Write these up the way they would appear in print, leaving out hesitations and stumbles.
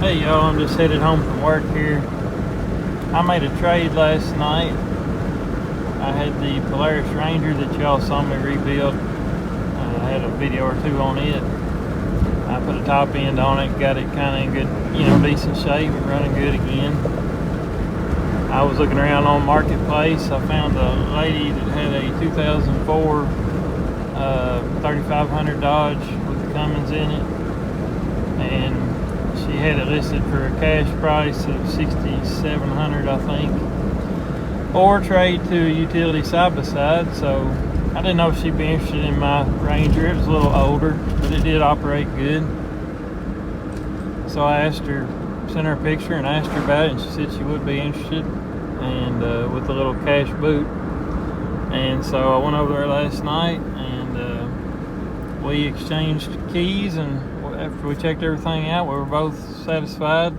Hey y'all, I'm just headed home from work here. I made a trade last night. I had the Polaris Ranger that y'all saw me rebuild. I had a video or two on it. I put a top end on it, got it kind of in good, decent shape, running good again. I was looking around on Marketplace. I found a lady that had a 2004 3500 Dodge with the Cummins in it, and she had it listed for a cash price of $6,700, I think, or trade to a utility side-by-side. So I didn't know if she'd be interested in my Ranger. It was a little older, but it did operate good. So I asked her, sent her a picture and asked her about it, and she said she would be interested, and with a little cash boot. And so I went over there last night, and we exchanged keys, and after we checked everything out, we were both satisfied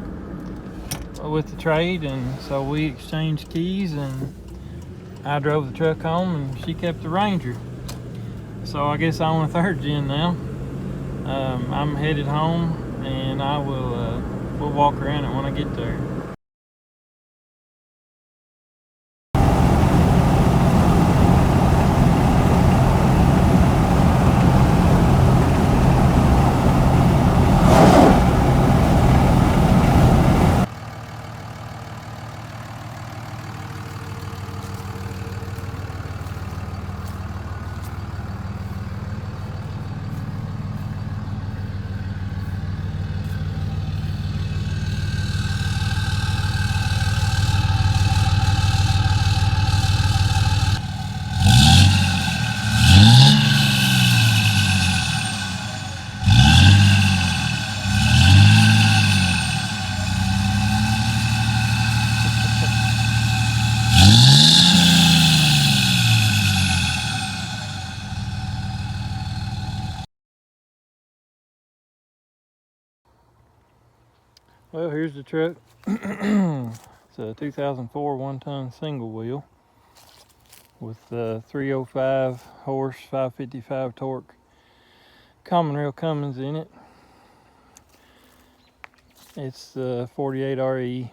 with the trade, and so we exchanged keys, and I drove the truck home and she kept the Ranger. So I guess I own a third gen now. I'm headed home, and I will we'll walk around it when I get there. Well, here's the truck. It's a 2004 one-ton single wheel with 305 horse, 555 torque, common rail Cummins in it. It's the 48 RE.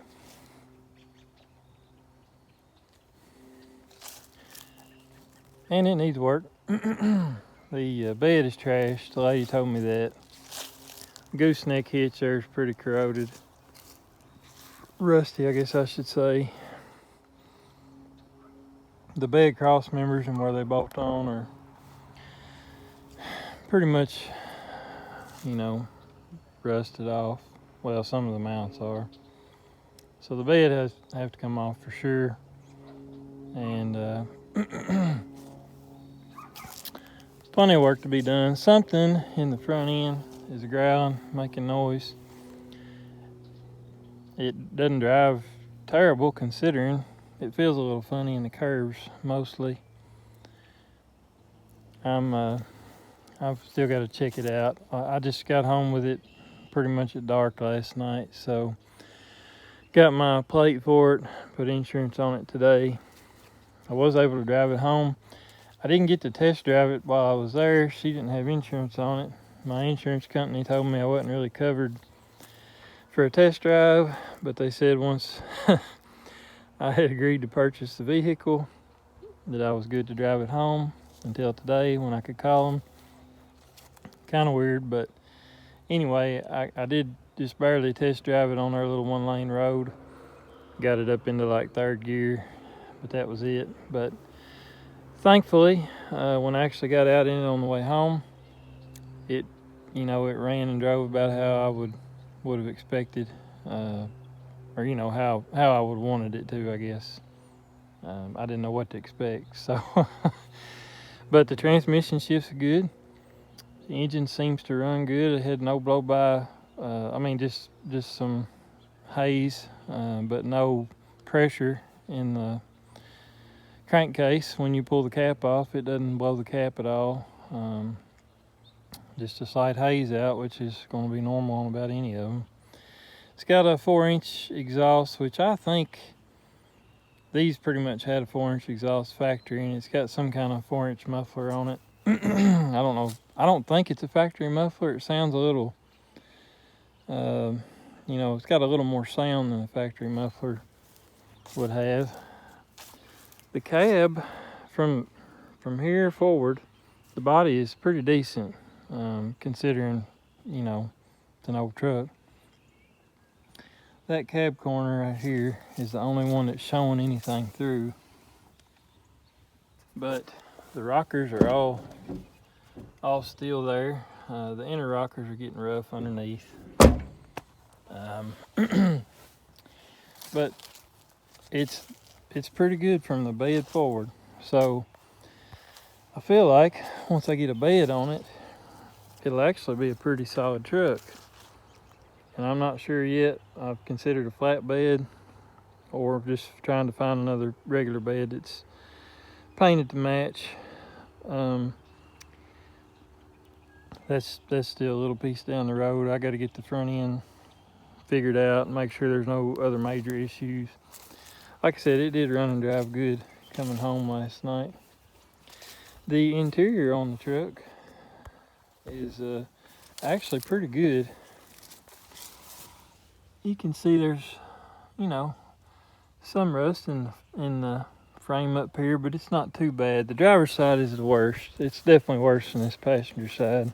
And it needs work. The bed is trashed. The lady told me that. Gooseneck hitch there is pretty corroded. Rusty, I guess I should say. The bed cross members and where they bolt on are pretty much, rusted off. Well, some of the mounts are. So the bed has have to come off for sure. And plenty of work to be done. Something in the front end is growling, making noise. It doesn't drive terrible considering. It feels a little funny in the curves mostly. I've still got to check it out. I just got home with it pretty much at dark last night, so got my plate for it, put insurance on it today. I was able to drive it home. I didn't get to test drive it while I was there. She didn't have insurance on it. My insurance company told me I wasn't really covered for a test drive, but they said once I had agreed to purchase the vehicle that I was good to drive it home until today when I could call them. Kind of weird, but anyway, I did just barely test drive it on their little one-lane road. Got it up into like third gear, but that was it. But thankfully, when I actually got out in it on the way home, it ran and drove about how I would have expected, or how I would have wanted it to, I guess. I didn't know what to expect, so. But the transmission shifts good. The engine seems to run good. It had no blow by. Just some haze, but no pressure in the crankcase. When you pull the cap off, it doesn't blow the cap at all. Just a slight haze out, which is going to be normal on about any of them. It's got a 4-inch exhaust, which I think these pretty much had a 4-inch exhaust factory, and it's got some kind of 4-inch muffler on it. I don't know. I don't think it's a factory muffler. It sounds a little you know, it's got a little more sound than a factory muffler would have. The cab from here forward, the body is pretty decent, considering, you know, it's an old truck. That cab corner right here is the only one that's showing anything through. But the rockers are all still there. The inner rockers are getting rough underneath. But it's pretty good from the bed forward. So I feel like once I get a bed on it, it'll actually be a pretty solid truck. And I'm not sure yet. I've considered a flat bed or just trying to find another regular bed that's painted to match. That's still a little piece down the road. I got to get the front end figured out and make sure there's no other major issues. Like I said, it did run and drive good coming home last night. The interior on the truck is actually pretty good. You can see there's, you know, some rust in the frame up here, but it's not too bad. The driver's side is the worst. It's definitely worse than this passenger side.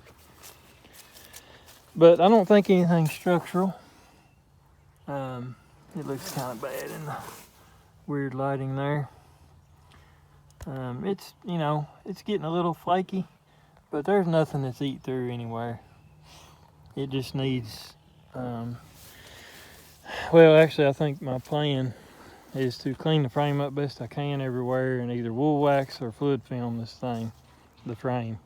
But I don't think anything's structural. It looks kind of bad in the weird lighting there. It's, you know, it's getting a little flaky, but there's nothing that's eat through anywhere. It just needs, well, actually, I think my plan is to clean the frame up best I can everywhere and either wool wax or fluid film this thing, the frame.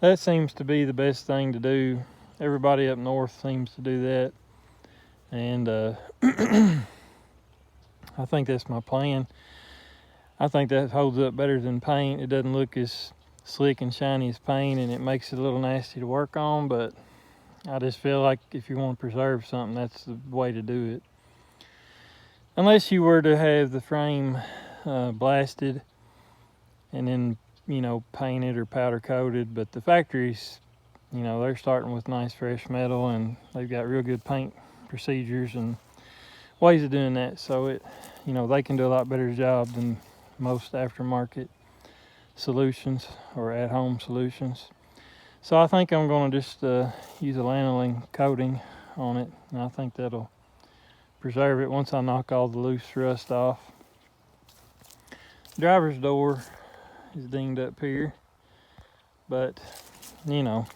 That seems to be the best thing to do. Everybody up north seems to do that. And I think that's my plan. I think that holds up better than paint. It doesn't look as slick and shiny as paint, and it makes it a little nasty to work on, but I just feel like if you want to preserve something, that's the way to do it. Unless you were to have the frame blasted and then, you know, painted or powder coated, but the factories, you know, they're starting with nice fresh metal and they've got real good paint procedures and ways of doing that. So it, you know, they can do a lot better job than most aftermarket solutions or at-home solutions. So I think I'm going to just use a lanolin coating on it, and I think that'll preserve it once I knock all the loose rust off. Driver's door is dinged up here, but you know,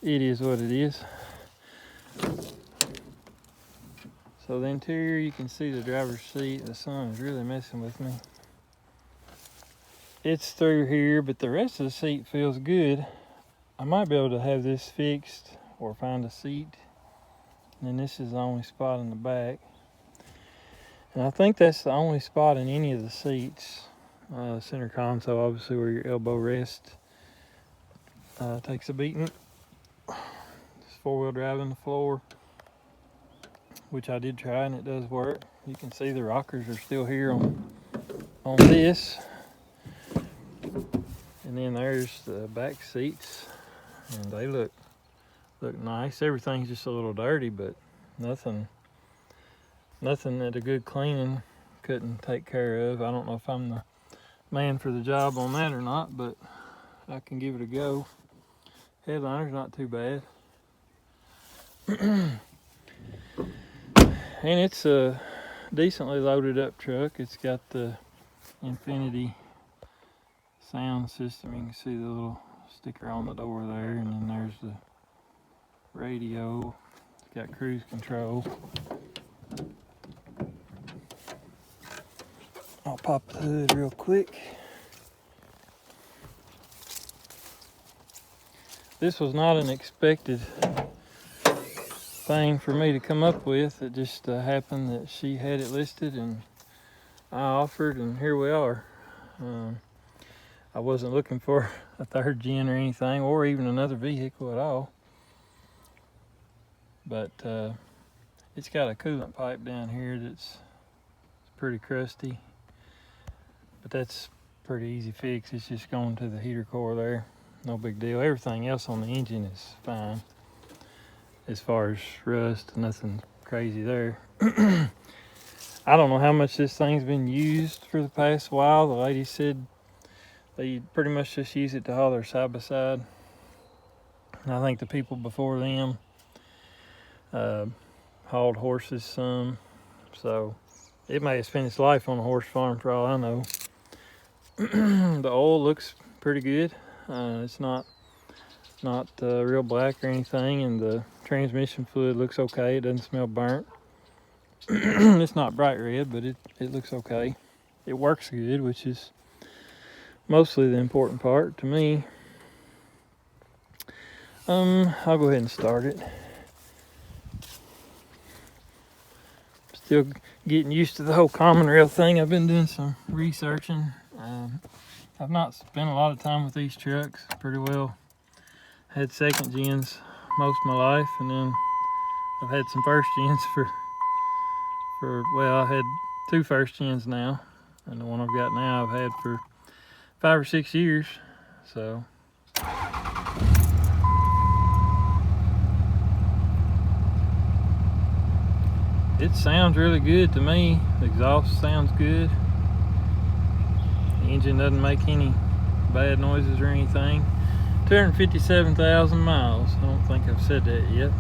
it is what it is. So the interior, you can see the driver's seat. The sun is really messing with me. It's through here, but the rest of the seat feels good. I might be able to have this fixed or find a seat. And then this is the only spot in the back. And I think that's the only spot in any of the seats. Center console, obviously, where your elbow rests. Takes a beating. It's four-wheel drive on the floor, which I did try, and it does work. You can see the rockers are still here on this. And then there's the back seats, and they look nice. Everything's just a little dirty, but nothing that a good cleaning couldn't take care of. I don't know if I'm the man for the job on that or not, but I can give it a go. Headliner's not too bad. And it's a decently loaded up truck. It's got the Infinity sound system. You can see the little sticker on the door there, and then there's the radio. It's got cruise control. I'll pop the hood real quick. This was not an expected thing for me to come up with. It just happened that she had it listed and I offered, and here we are. I wasn't looking for a third gen or anything, or even another vehicle at all. But it's got a coolant pipe down here that's pretty crusty. But that's pretty easy fix. It's just going to the heater core there. No big deal. Everything else on the engine is fine. as far as rust, nothing crazy there. I don't know how much this thing's been used for the past while. The lady said they pretty much just use it to haul their side by side. And I think the people before them hauled horses some, so it may have spent its life on a horse farm for all I know. The oil looks pretty good. It's not real black or anything, and the transmission fluid looks okay. It doesn't smell burnt. It's not bright red, but it looks okay. It works good, which is mostly the important part to me. I'll go ahead and start it. Still getting used to the whole common rail thing. I've been doing some researching. I've not spent a lot of time with these trucks. Pretty well had second gens most of my life, and then I've had some first gens for well, I had 2 first gens now, and the one I've got now I've had for 5 or 6 years. So it sounds really good to me. The exhaust sounds good. The engine doesn't make any bad noises or anything. 257,000 miles. I don't think I've said that yet.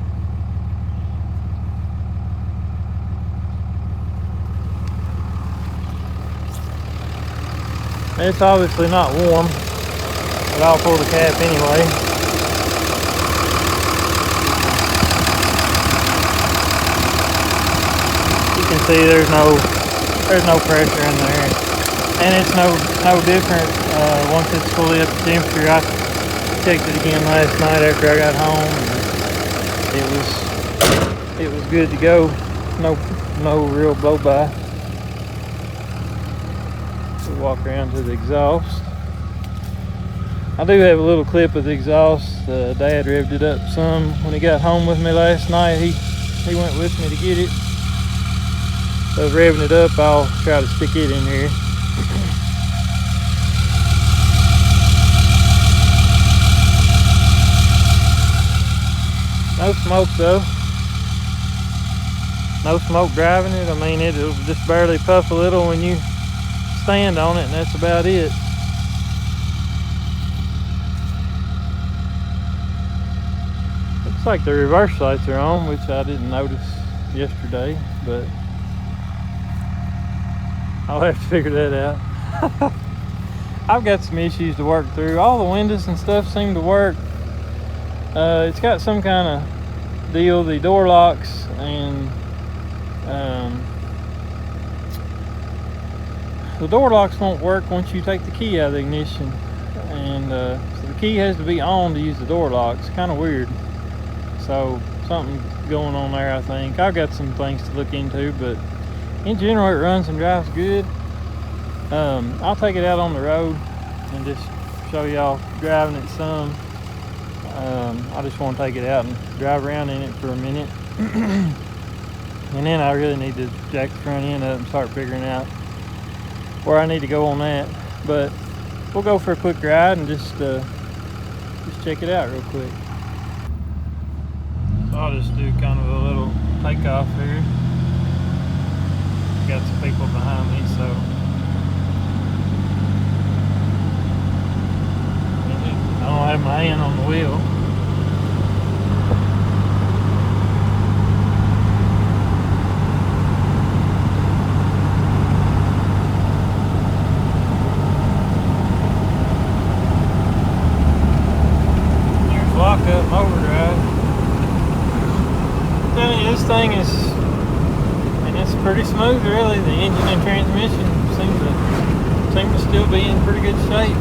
It's obviously not warm, but I'll pull the cap anyway. You can see there's no pressure in there, and it's no different once it's fully up to temperature. I checked it again last night after I got home, and it was good to go. No real blow by. We'll walk around to the exhaust. I do have a little clip of the exhaust. Dad revved it up some when he got home with me last night. He went with me to get it. So I was revving it up. I'll try to stick it in here. No smoke though. No smoke driving it. I mean, it'll just barely puff a little when you stand on it, and that's about it. Looks like the reverse lights are on, which I didn't notice yesterday, but I'll have to figure that out. I've got some issues to work through. All the windows and stuff seem to work. It's got some kind of deal, the door locks, and the door locks won't work once you take the key out of the ignition, and so the key has to be on to use the door locks. Kind of weird. So something going on there, I think. I've got some things to look into, but in general it runs and drives good. I'll take it out on the road and just show y'all driving it some. I just want to take it out and drive around in it for a minute. And then I really need to jack the front end up and start figuring out where I need to go on that. But we'll go for a quick ride and just check it out real quick. So I'll just do kind of a little takeoff here. Got some people behind me, so I don't have my hand on the wheel. There's lockup and overdrive. I'm telling you, this thing is, and it's pretty smooth really. The engine and transmission seem to still be in pretty good shape.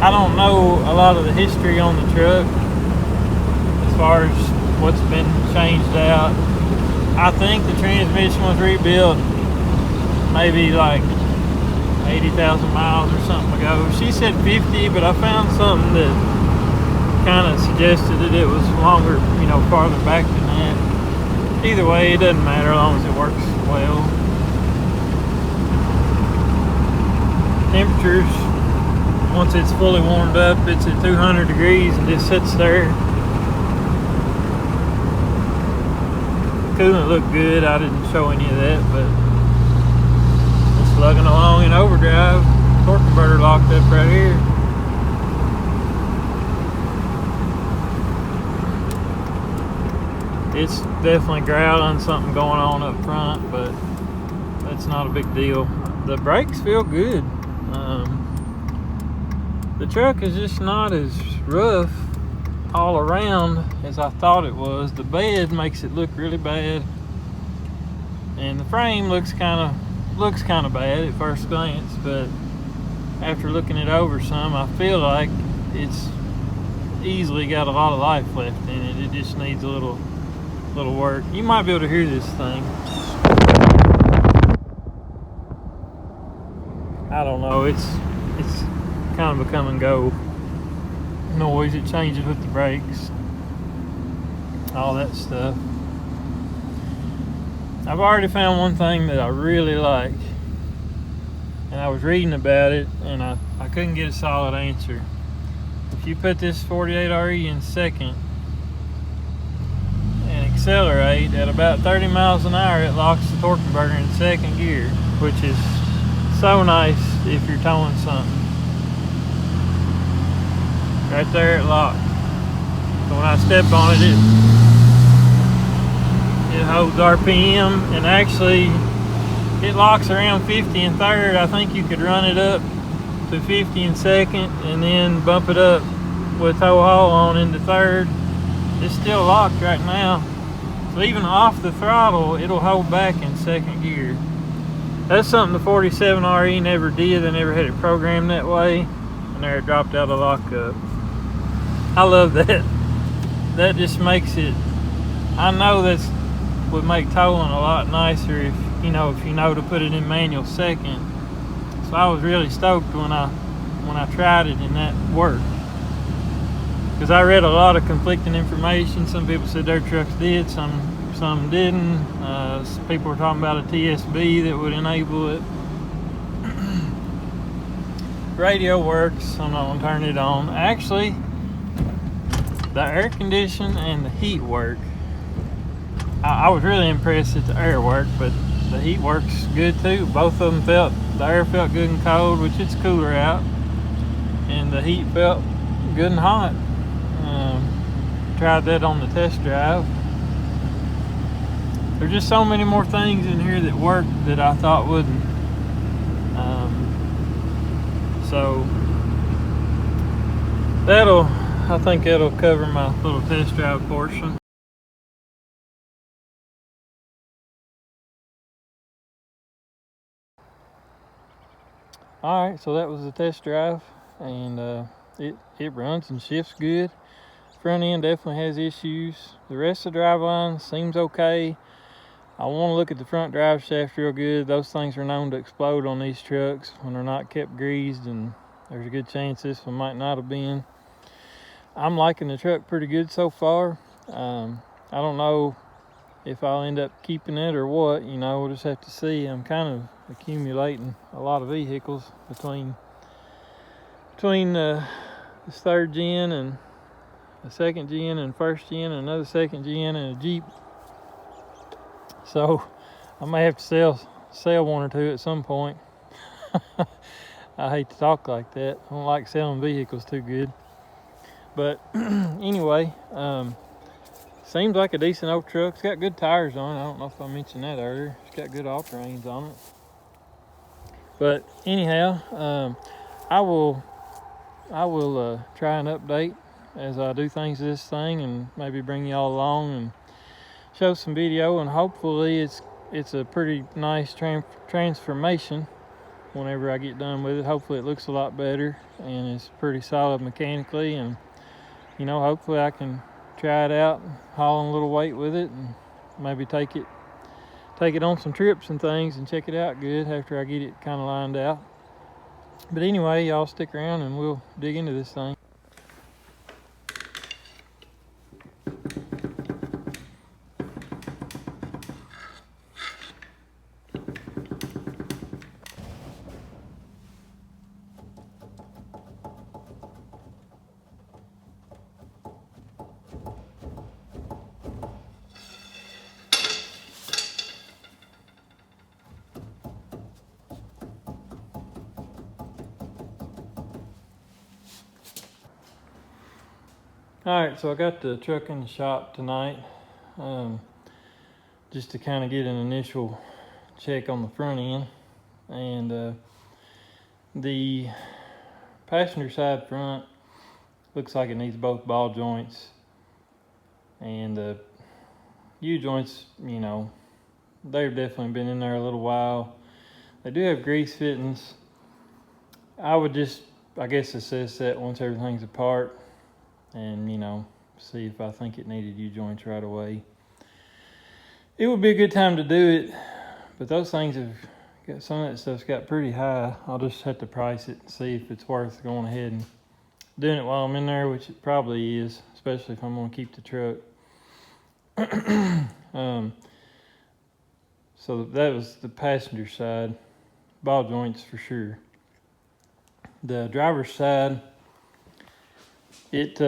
I don't know a lot of the history on the truck as far as what's been changed out. I think the transmission was rebuilt maybe like 80,000 miles or something ago. She said 50, but I found something that kind of suggested that it was longer, farther back than that. Either way, it doesn't matter as long as it works well. Temperatures, once it's fully warmed up, it's at 200 degrees and just sits there. coolant looked good. I didn't show any of that, but just slugging along in overdrive. Torque converter locked up right here. It's definitely growling, something going on up front, but that's not a big deal. The brakes feel good. The truck is just not as rough all around as I thought it was. The bed makes it look really bad, and the frame looks kind of bad at first glance, but after looking it over some, I feel like it's easily got a lot of life left in it. It just needs a little work. You might be able to hear this thing. I don't know, it's kind of a come and go noise. It changes with the brakes, all that stuff. I've already found one thing that I really like, and I was reading about it and I couldn't get a solid answer. If you put this 48RE in second and accelerate at about 30 miles an hour, it locks the torque converter in second gear, which is so nice if you're towing something. Right there it locked. So when I step on it, it holds RPM, and actually it locks around 50 in third. I think you could run it up to 50 in second and then bump it up with tow haul on into third. It's still locked right now. So even off the throttle, it'll hold back in second gear. That's something the 47RE never did. They never had it programmed that way, and there it dropped out of lockup. I love that. That just makes it, I know that would make towing a lot nicer if you know to put it in manual second. So I was really stoked when I tried it and that worked. Because I read a lot of conflicting information. Some people said their trucks did, some didn't. People were talking about a TSB that would enable it. Radio works. I'm not gonna turn it on. Actually, the air condition and the heat work. I was really impressed that the air worked, but the heat works good too. Both of them the air felt good and cold, which it's cooler out, and the heat felt good and hot. Tried that on the test drive. There's just so many more things in here that work that I thought wouldn't. So I think that'll cover my little test drive portion. Alright, so that was the test drive, and it runs and shifts good. Front end definitely has issues. The rest of the driveline seems okay. I want to look at the front drive shaft real good. Those things are known to explode on these trucks when they're not kept greased, and there's a good chance this one might not have been. I'm liking the truck pretty good so far. I don't know if I'll end up keeping it or what, we'll just have to see. I'm kind of accumulating a lot of vehicles between this third gen and a second gen and first gen and another second gen and a Jeep. So I may have to sell one or two at some point. I hate to talk like that. I don't like selling vehicles too good. But anyway, seems like a decent old truck. It's got good tires on it. I don't know if I mentioned that earlier. It's got good all-terrains on it. But anyhow, I will try and update as I do things to this thing, and maybe bring y'all along and show some video, and hopefully it's a pretty nice transformation whenever I get done with it. Hopefully it looks a lot better and it's pretty solid mechanically, and hopefully I can try it out, hauling a little weight with it, and maybe take it on some trips and things and check it out good after I get it kind of lined out. But anyway, y'all stick around and we'll dig into this thing. Alright, so I got the truck in the shop tonight, just to kind of get an initial check on the front end. And the passenger side front looks like it needs both ball joints. And the U-joints, you know, they've definitely been in there a little while. They do have grease fittings. I would just, I guess, assess that once everything's apart and, you know, see if I think it needed U-joints right away. It would be a good time to do it, but those things have got, some of that stuff's got pretty high. I'll just have to price it and see if it's worth going ahead and doing it while I'm in there, which it probably is, especially if I'm going to keep the truck. So that was the passenger side, ball joints for sure. The driver's side, it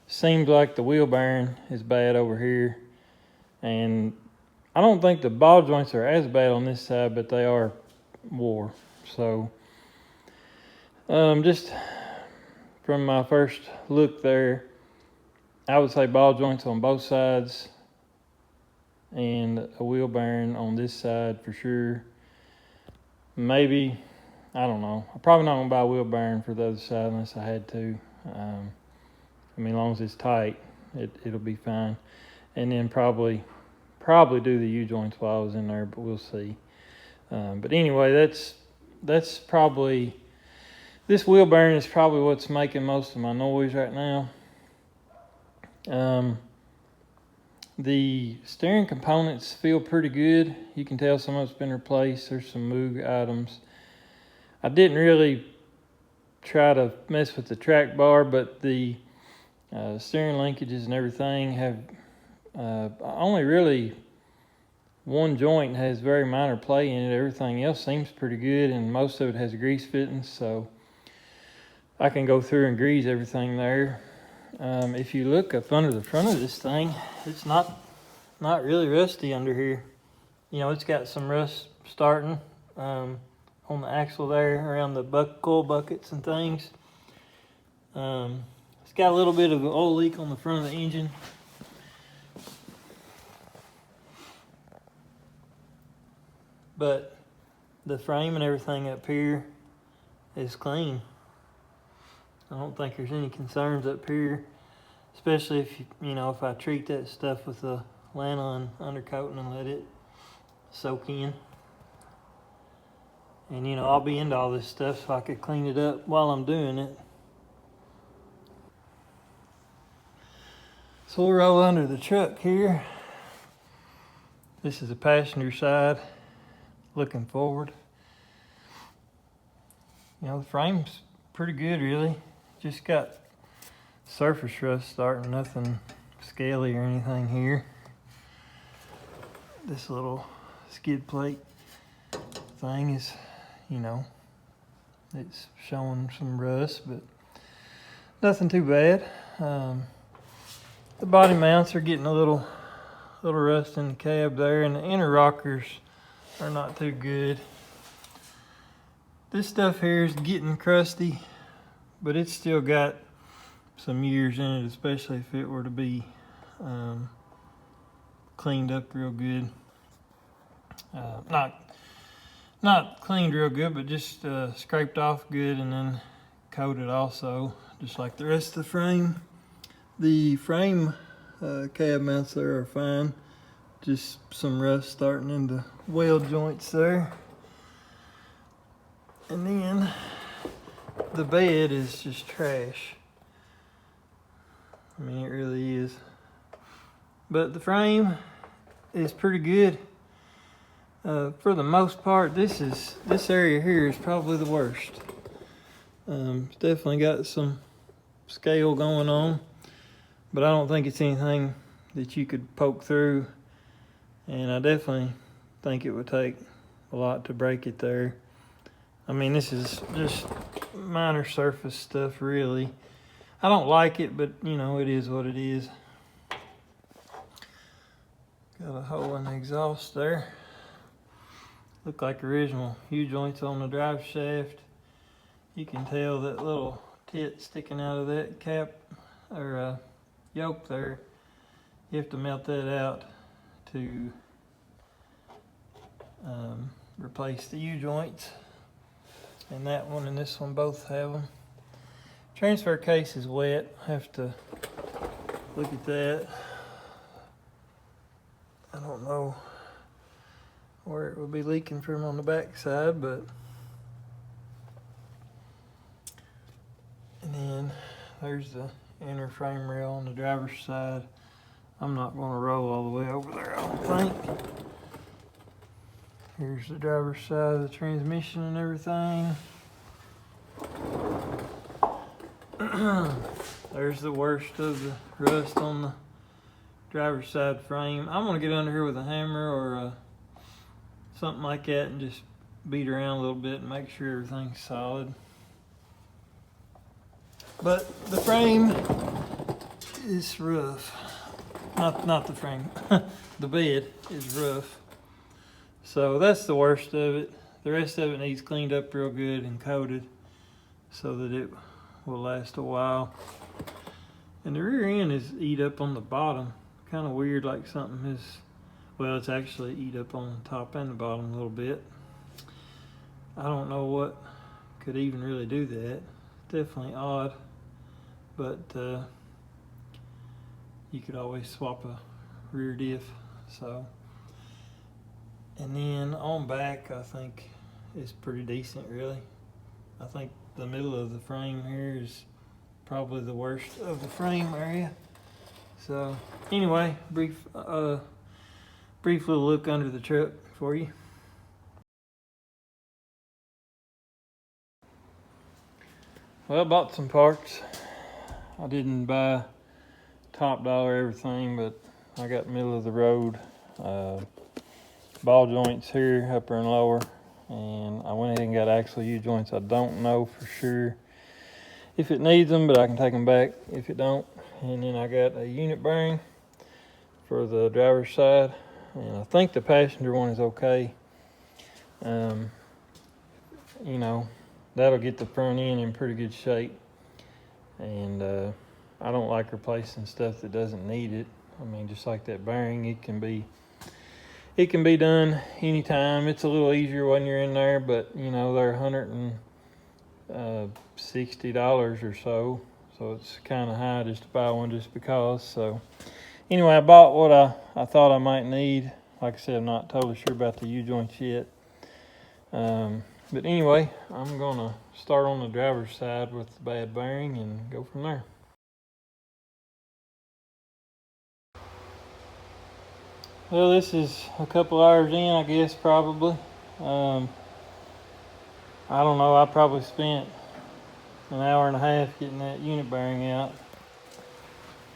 seems like the wheel bearing is bad over here, and I don't think the ball joints are as bad on this side, but they are wore. So just from my first look there, I would say ball joints on both sides and a wheel bearing on this side for sure. Maybe, I don't know. I'm probably not going to buy a wheel bearing for the other side unless I had to. I mean, as long as it's tight, it'll be fine. And then probably do the U-joints while I was in there, but we'll see. But anyway, that's probably, this wheel bearing is probably what's making most of my noise right now. The steering components feel pretty good. You can tell some of it's been replaced. There's some Moog items. I didn't really try to mess with the track bar, but the steering linkages and everything have only really one joint has very minor play in it. Everything else seems pretty good, and most of it has grease fittings, so I can go through and grease everything there. If you look up under the front of this thing, it's not really rusty under here. You know, it's got some rust starting on the axle there around the coil buckets and things. It's got a little bit of an oil leak on the front of the engine. But the frame and everything up here is clean. I don't think there's any concerns up here, especially if if I treat that stuff with a Lana undercoating and let it soak in. And I'll be into all this stuff so I could clean it up while I'm doing it. So we'll roll under the truck here. This is the passenger side, looking forward. The frame's pretty good, really. Just got surface rust starting, nothing scaly or anything here. This little skid plate thing is, it's showing some rust, but nothing too bad. The body mounts are getting a little rust in the cab there, and the inner rockers are not too good. This stuff here is getting crusty, but it's still got some years in it, especially if it were to be cleaned up real good. Not cleaned real good, but just scraped off good and then coated also, just like the rest of the frame. The frame cab mounts there are fine. Just some rust starting in the weld joints there. And then the bed is just trash. I mean, it really is. But the frame is pretty good. For the most part, this area here is probably the worst. It's definitely got some scale going on, but I don't think it's anything that you could poke through. And I definitely think it would take a lot to break it there. I mean, this is just minor surface stuff, really. I don't like it, but it is what it is. Got a hole in the exhaust there. Look like original U-joints on the drive shaft. You can tell that little tit sticking out of that cap or yoke there. You have to melt that out to replace the U-joints. And that one and this one both have them. Transfer case is wet. I have to look at that. I don't know where it will be leaking from on the back side, but and then there's the inner frame rail on the driver's side. I'm not going to roll all the way over there, I don't think. Here's the driver's side of the transmission and everything. There's the worst of the rust on the driver's side frame. I'm going to get under here with a hammer or something like that and just beat around a little bit and make sure everything's solid. But the frame is rough. Not the frame. The bed is rough. So that's the worst of it. The rest of it needs cleaned up real good and coated so that it will last a while. And the rear end is eat up on the bottom. Kind of weird, like something is, well, it's actually eat up on the top and the bottom a little bit. I don't know what could even really do that. Definitely odd, but you could always swap a rear diff. So, and then on back, I think is pretty decent, really. I think the middle of the frame here is probably the worst of the frame area. So anyway, brief little look under the truck for you. Well, I bought some parts. I didn't buy top dollar everything, but I got middle of the road ball joints here, upper and lower, and I went ahead and got actual U-joints. I don't know for sure if it needs them, but I can take them back if it don't. And then I got a unit bearing for the driver's side, and I think the passenger one is okay. You know, that'll get the front end in pretty good shape, and I don't like replacing stuff that doesn't need it. I mean, just like that bearing, it can be done anytime. It's a little easier when you're in there, but you know, they're $160 or so. So it's kind of high just to buy one just because. So anyway, I bought what I thought I might need. Like I said, I'm not totally sure about the U-joints yet. But anyway, I'm gonna start on the driver's side with the bad bearing and go from there. Well, this is a couple hours in, I guess, probably. I don't know, I probably spent an hour and a half getting that unit bearing out.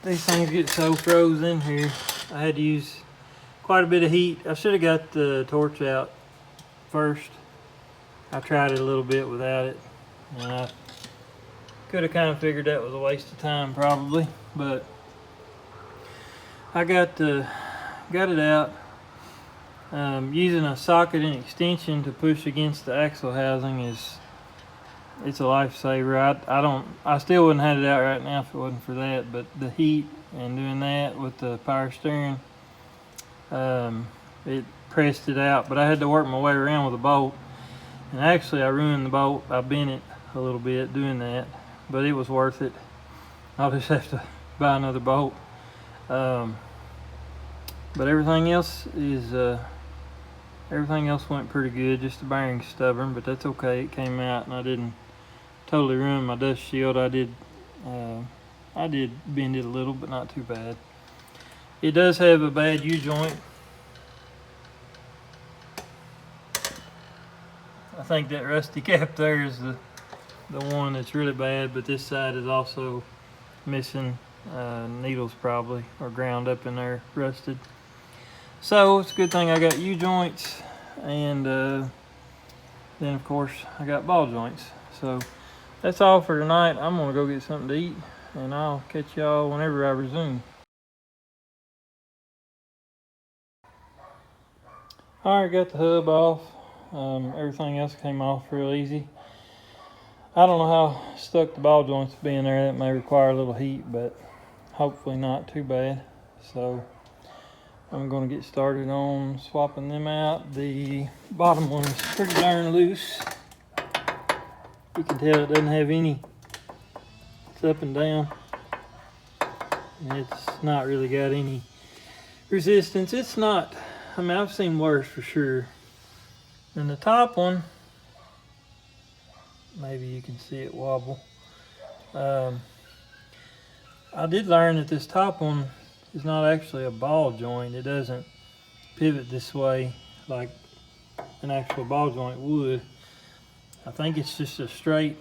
These things get so froze in here. I had to use quite a bit of heat. I should have got the torch out first. I tried it a little bit without it, and I could have kind of figured that was a waste of time probably, but I got it out. Using a socket and extension to push against the axle housing it's a lifesaver. I still wouldn't have it out right now if it wasn't for that, but the heat and doing that with the power steering, it pressed it out, but I had to work my way around with a bolt, and actually I ruined the bolt. I bent it a little bit doing that, but it was worth it. I'll just have to buy another bolt. But everything else went pretty good. Just the bearing's stubborn, but that's okay. It came out, and I didn't totally ruin my dust shield. I did bend it a little, but not too bad. It does have a bad U-joint. I think that rusty cap there is the one that's really bad, but this side is also missing needles probably, or ground up in there, rusted. So it's a good thing I got U-joints, and then of course I got ball joints. So that's all for tonight. I'm gonna go get something to eat, and I'll catch y'all whenever I resume. All right, got the hub off. Everything else came off real easy. I don't know how stuck the ball joints will be in there. That may require a little heat, but hopefully not too bad. So I'm going to get started on swapping them out. The bottom one is pretty darn loose. You can tell it doesn't have any. It's up and down. And it's not really got any resistance. It's not, I mean, I've seen worse for sure. And the top one, maybe you can see it wobble. I did learn that this top one is not actually a ball joint. It doesn't pivot this way like an actual ball joint would. I think it's just a straight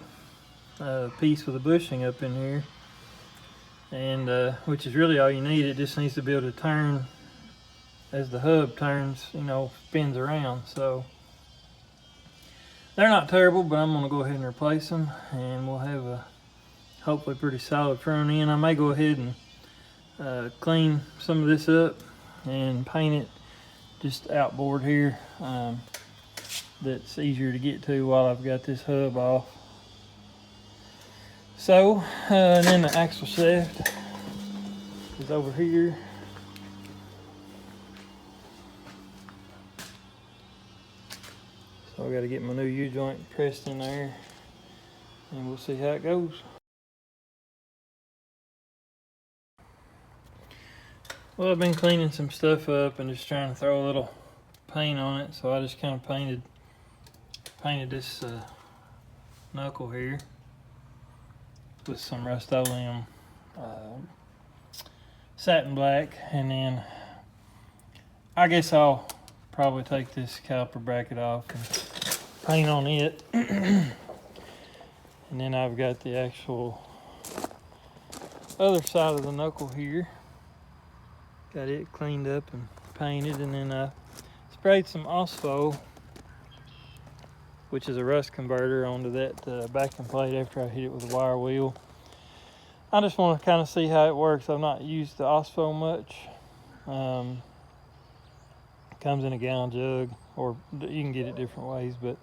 piece with a bushing up in here, and which is really all you need. It just needs to be able to turn as the hub turns, you know, spins around. So they're not terrible, but I'm going to go ahead and replace them, and we'll have a hopefully pretty solid front end. I may go ahead and clean some of this up and paint it just outboard here. That's easier to get to while I've got this hub off. So, and then the axle shaft is over here. So I got to get my new U-joint pressed in there, and we'll see how it goes. Well, I've been cleaning some stuff up and just trying to throw a little paint on it. So I just kind of painted this knuckle here with some Rust-Oleum satin black, and then I guess I'll probably take this caliper bracket off and paint on it. And then I've got the actual other side of the knuckle here. Got it cleaned up and painted, and then I sprayed some Ospo, which is a rust converter, onto that backing plate after I hit it with a wire wheel. I just want to kind of see how it works. I've not used the Ospo much. It comes in a gallon jug, or you can get it different ways, but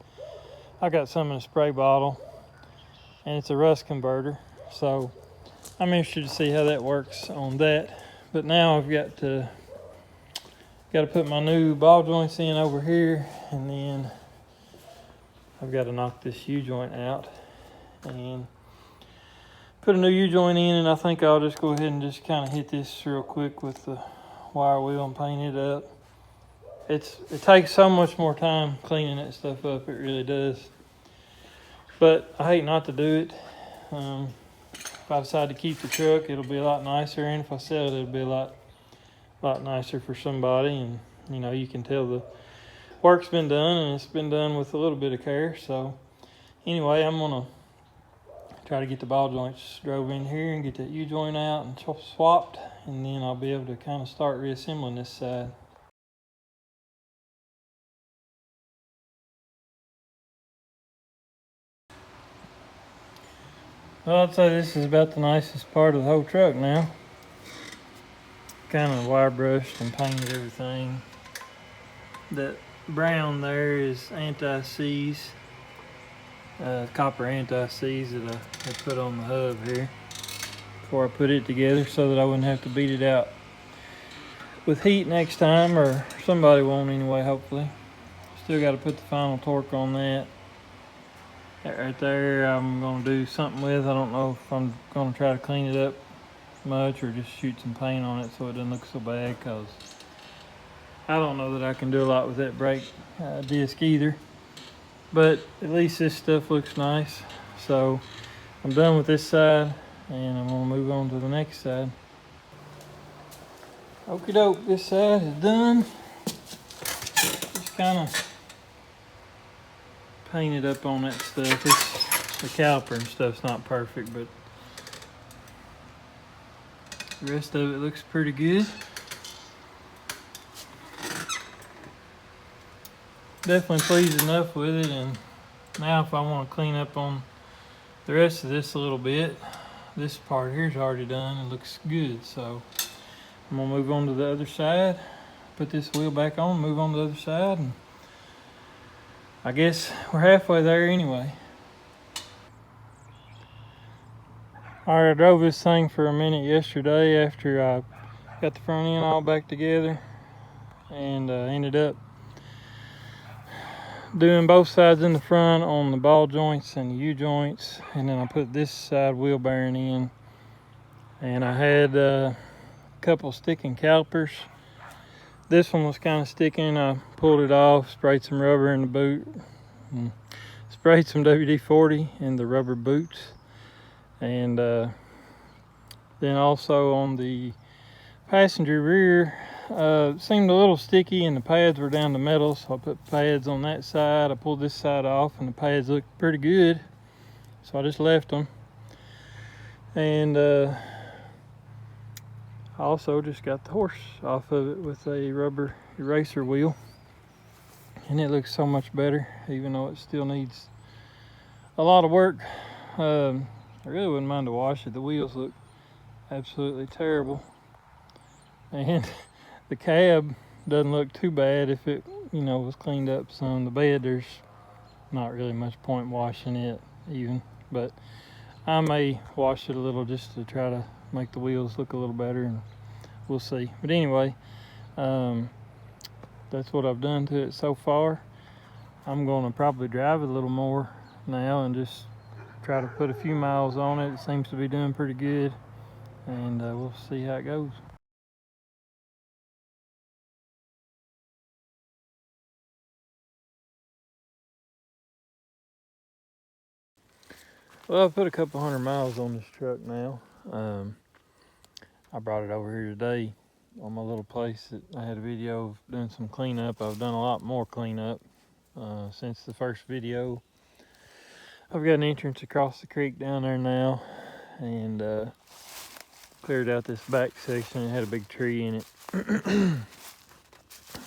I got some in a spray bottle, and it's a rust converter. So I'm interested to see how that works on that. But now I've got to put my new ball joints in over here, and then I've got to knock this U-joint out and put a new U-joint in, and I think I'll just go ahead and just kind of hit this real quick with the wire wheel and paint it up. It takes so much more time cleaning that stuff up, it really does. But I hate not to do it. If I decide to keep the truck, it'll be a lot nicer, and if I sell it, it'll be a lot nicer for somebody. And you know, you can tell the work's been done, and it's been done with a little bit of care. So anyway, I'm gonna try to get the ball joints drove in here and get that U-joint out and swapped, and then I'll be able to kind of start reassembling this side. Well, I'd say this is about the nicest part of the whole truck now. Kind of wire brushed and painted everything. That brown there is anti-seize, copper anti-seize that I put on the hub here before I put it together, so that I wouldn't have to beat it out with heat next time, or somebody won't anyway, hopefully. Still got to put the final torque on that. That right there I'm going to do something with. I don't know if I'm going to try to clean it up much or just shoot some paint on it so it doesn't look so bad, because I don't know that I can do a lot with that brake disc either. But at least this stuff looks nice. So I'm done with this side, and I'm going to move on to the next side. Okie doke, this side is done. Just kind of painted up on that stuff. The caliper and stuff's not perfect, but the rest of it looks pretty good. Definitely pleased enough with it, and now if I want to clean up on the rest of this a little bit, this part here's already done and looks good. So I'm gonna move on to the other side, put this wheel back on, move on to the other side, and I guess we're halfway there anyway. Alright, I drove this thing for a minute yesterday after I got the front end all back together, and ended up doing both sides in the front on the ball joints and the U-joints, and then I put this side wheel bearing in, and I had a couple sticking calipers. This one was kind of sticking. I pulled it off, sprayed some rubber in the boot, and sprayed some WD-40 in the rubber boots, and then also on the passenger rear, it seemed a little sticky and the pads were down to metal, so I put pads on that side. I pulled this side off and the pads looked pretty good, so I just left them. And I also just got the horse off of it with a rubber eraser wheel, and it looks so much better, even though it still needs a lot of work. I really wouldn't mind to wash it. The wheels look absolutely terrible, and the cab doesn't look too bad if it, was cleaned up some. The bed, there's not really much point washing it even, but I may wash it a little just to try to make the wheels look a little better, and we'll see. But anyway, that's what I've done to it so far. I'm going to probably drive it a little more now and just try to put a few miles on it. It seems to be doing pretty good, and we'll see how it goes. Well, I've put a couple 100 miles on this truck now. I brought it over here today on my little place that I had a video of doing some cleanup. I've done a lot more cleanup since the first video. I've got an entrance across the creek down there now, and cleared out this back section. It had a big tree in it.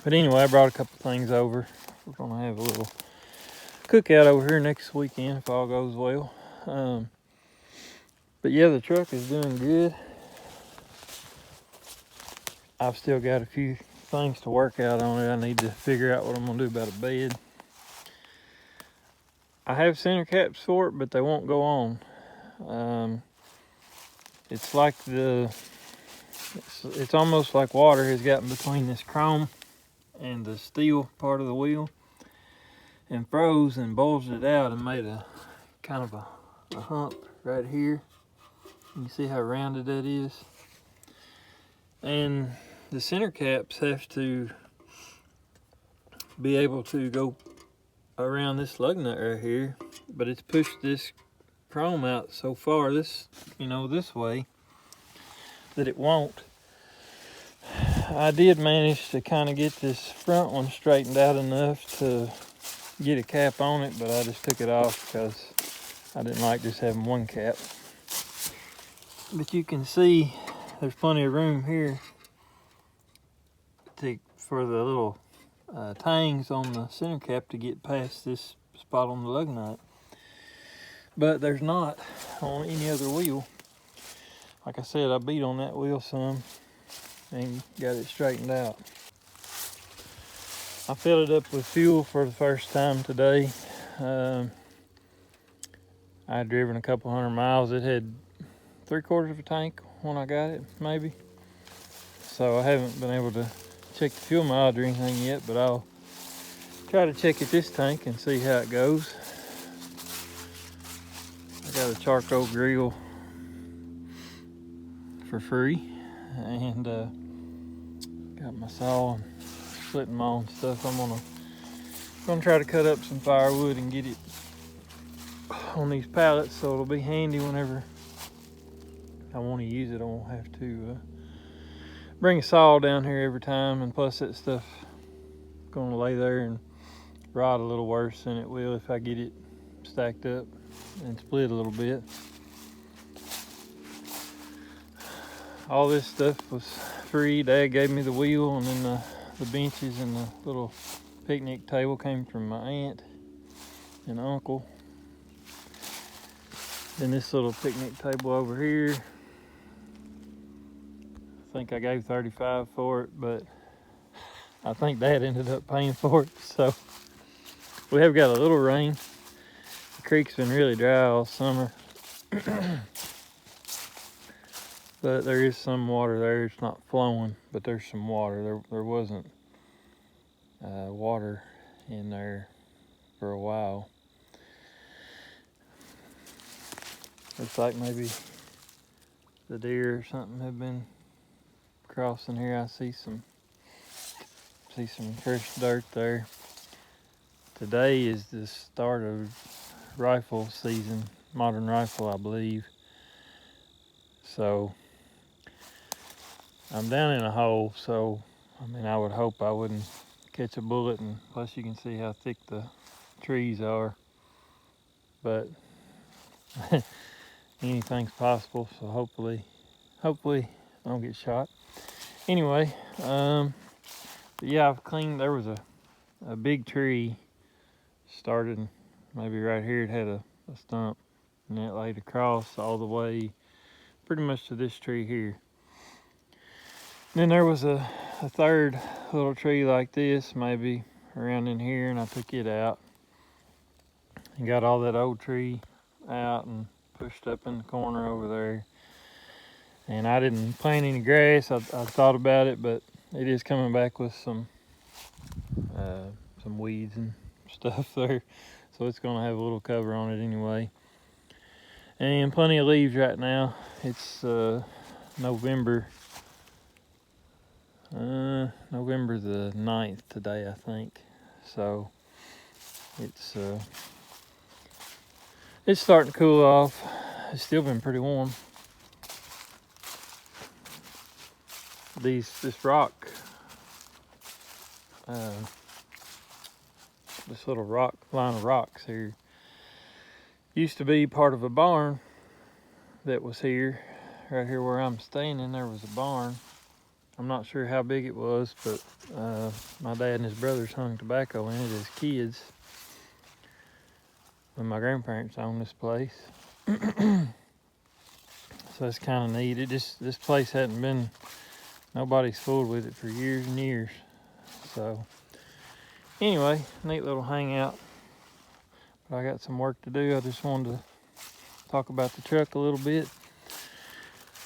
But anyway, I brought a couple things over. We're gonna have a little cookout over here next weekend if all goes well. But yeah, the truck is doing good. I've still got a few things to work out on it. I need to figure out what I'm gonna do about a bed. I have center caps for it, but they won't go on. It's like it's almost like water has gotten between this chrome and the steel part of the wheel and froze and bulged it out and made a kind of a hump right here. You see how rounded that is? And the center caps have to be able to go around this lug nut right here, but it's pushed this chrome out so far this way that it won't. I did manage to kind of get this front one straightened out enough to get a cap on it, but I just took it off because I didn't like just having one cap. But you can see there's plenty of room here for the little tangs on the center cap to get past this spot on the lug nut, but there's not on any other wheel. Like I said, I beat on that wheel some and got it straightened out. I filled it up with fuel for the first time today. I had driven a couple 100 miles. It had 3/4 of a tank when I got it, maybe. So I haven't been able to check the fuel mileage or anything yet, but I'll try to check at this tank and see how it goes. I got a charcoal grill for free, and got my saw and splitting my own stuff. I'm gonna try to cut up some firewood and get it on these pallets so it'll be handy whenever I want to use it. I won't have to bring a saw down here every time, and plus that stuff gonna lay there and rot a little worse than it will if I get it stacked up and split a little bit. All this stuff was free. Dad gave me the wheel, and then the benches and the little picnic table came from my aunt and uncle. Then this little picnic table over here, I think I gave $35 for it, but I think Dad ended up paying for it. So we have got a little rain. The creek's been really dry all summer. but there is some water there. It's not flowing, but there's some water. There wasn't water in there for a while. Looks like maybe the deer or something have been crossing here. I see some fresh dirt there. Today is the start of rifle season, modern rifle, I believe. So I'm down in a hole, so I mean, I would hope I wouldn't catch a bullet, and plus you can see how thick the trees are, but anything's possible, so hopefully I don't get shot. Anyway, yeah, I've cleaned. There was a big tree started maybe right here. It had a stump, and it laid across all the way pretty much to this tree here. Then there was a third little tree like this, maybe around in here, and I took it out and got all that old tree out and pushed up in the corner over there. And I didn't plant any grass. I thought about it, but it is coming back with some weeds and stuff there, so it's gonna have a little cover on it anyway. And plenty of leaves right now. It's November the 9th today, I think. So it's starting to cool off. It's still been pretty warm. This rock, this little line of rocks here used to be part of a barn that was here. Right here where I'm standing, there was a barn. I'm not sure how big it was, but my dad and his brothers hung tobacco in it as kids when my grandparents owned this place. So it's kind of neat. This place hadn't been, nobody's fooled with it for years and years. So anyway, neat little hangout. But I got some work to do. I just wanted to talk about the truck a little bit.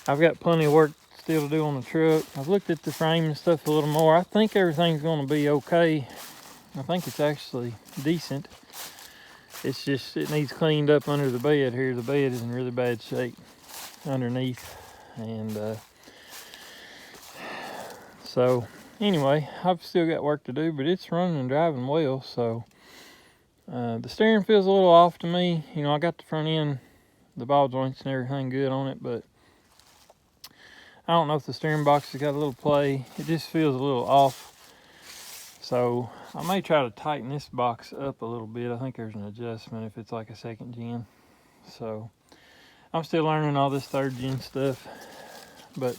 I've got plenty of work still to do on the truck. I've looked at the frame and stuff a little more. I think everything's going to be okay. I think it's actually decent. It's just, it needs cleaned up under the bed here. The bed is in really bad shape underneath. And so anyway, I've still got work to do, but it's running and driving well. So the steering feels a little off to me. You know, I got the front end, the ball joints and everything good on it, but I don't know if the steering box has got a little play. It just feels a little off. So I may try to tighten this box up a little bit. I think there's an adjustment if it's like a second gen. So I'm still learning all this third gen stuff, but